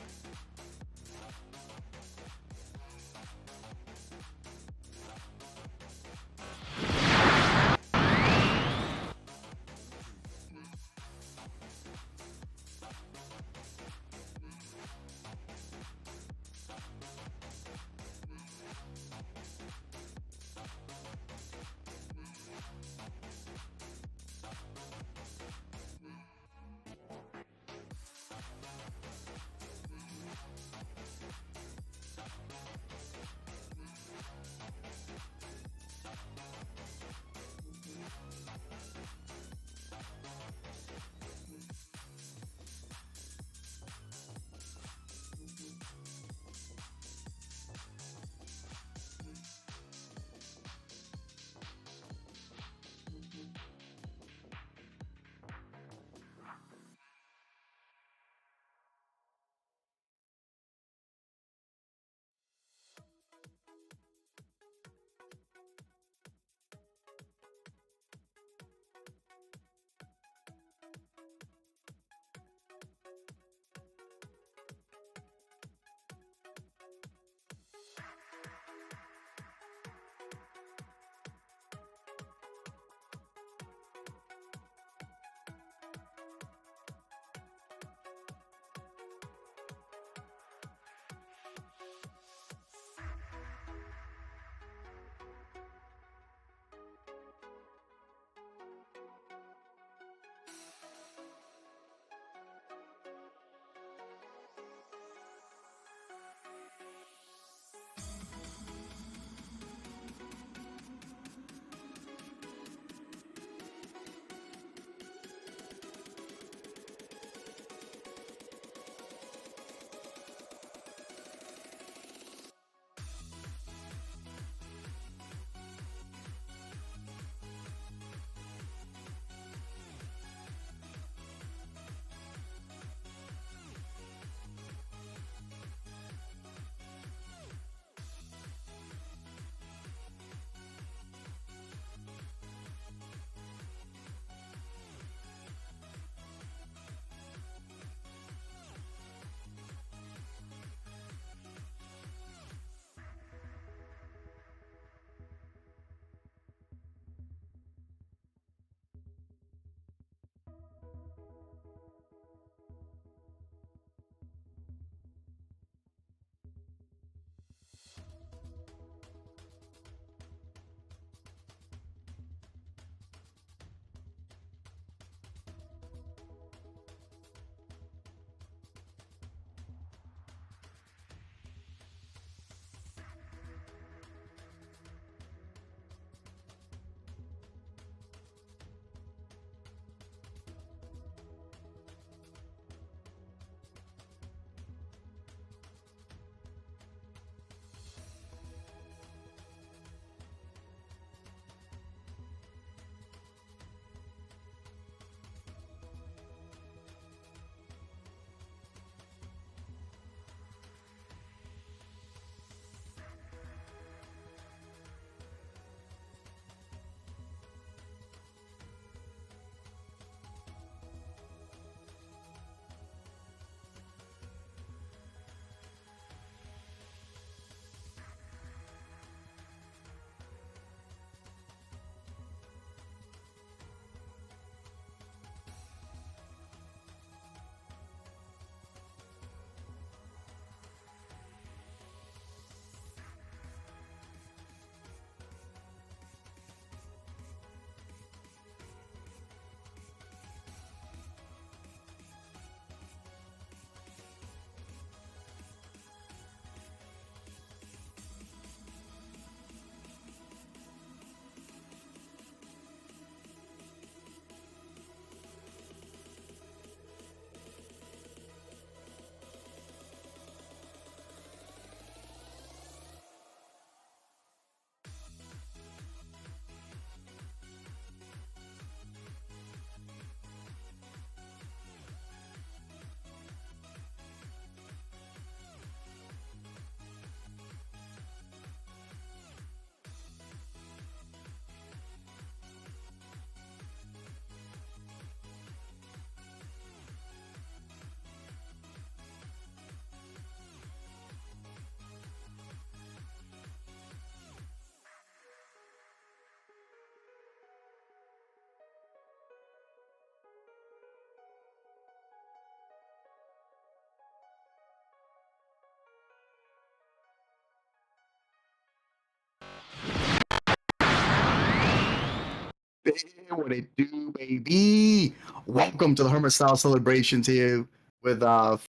What it do, baby? Welcome to the Hermit Style celebrations here with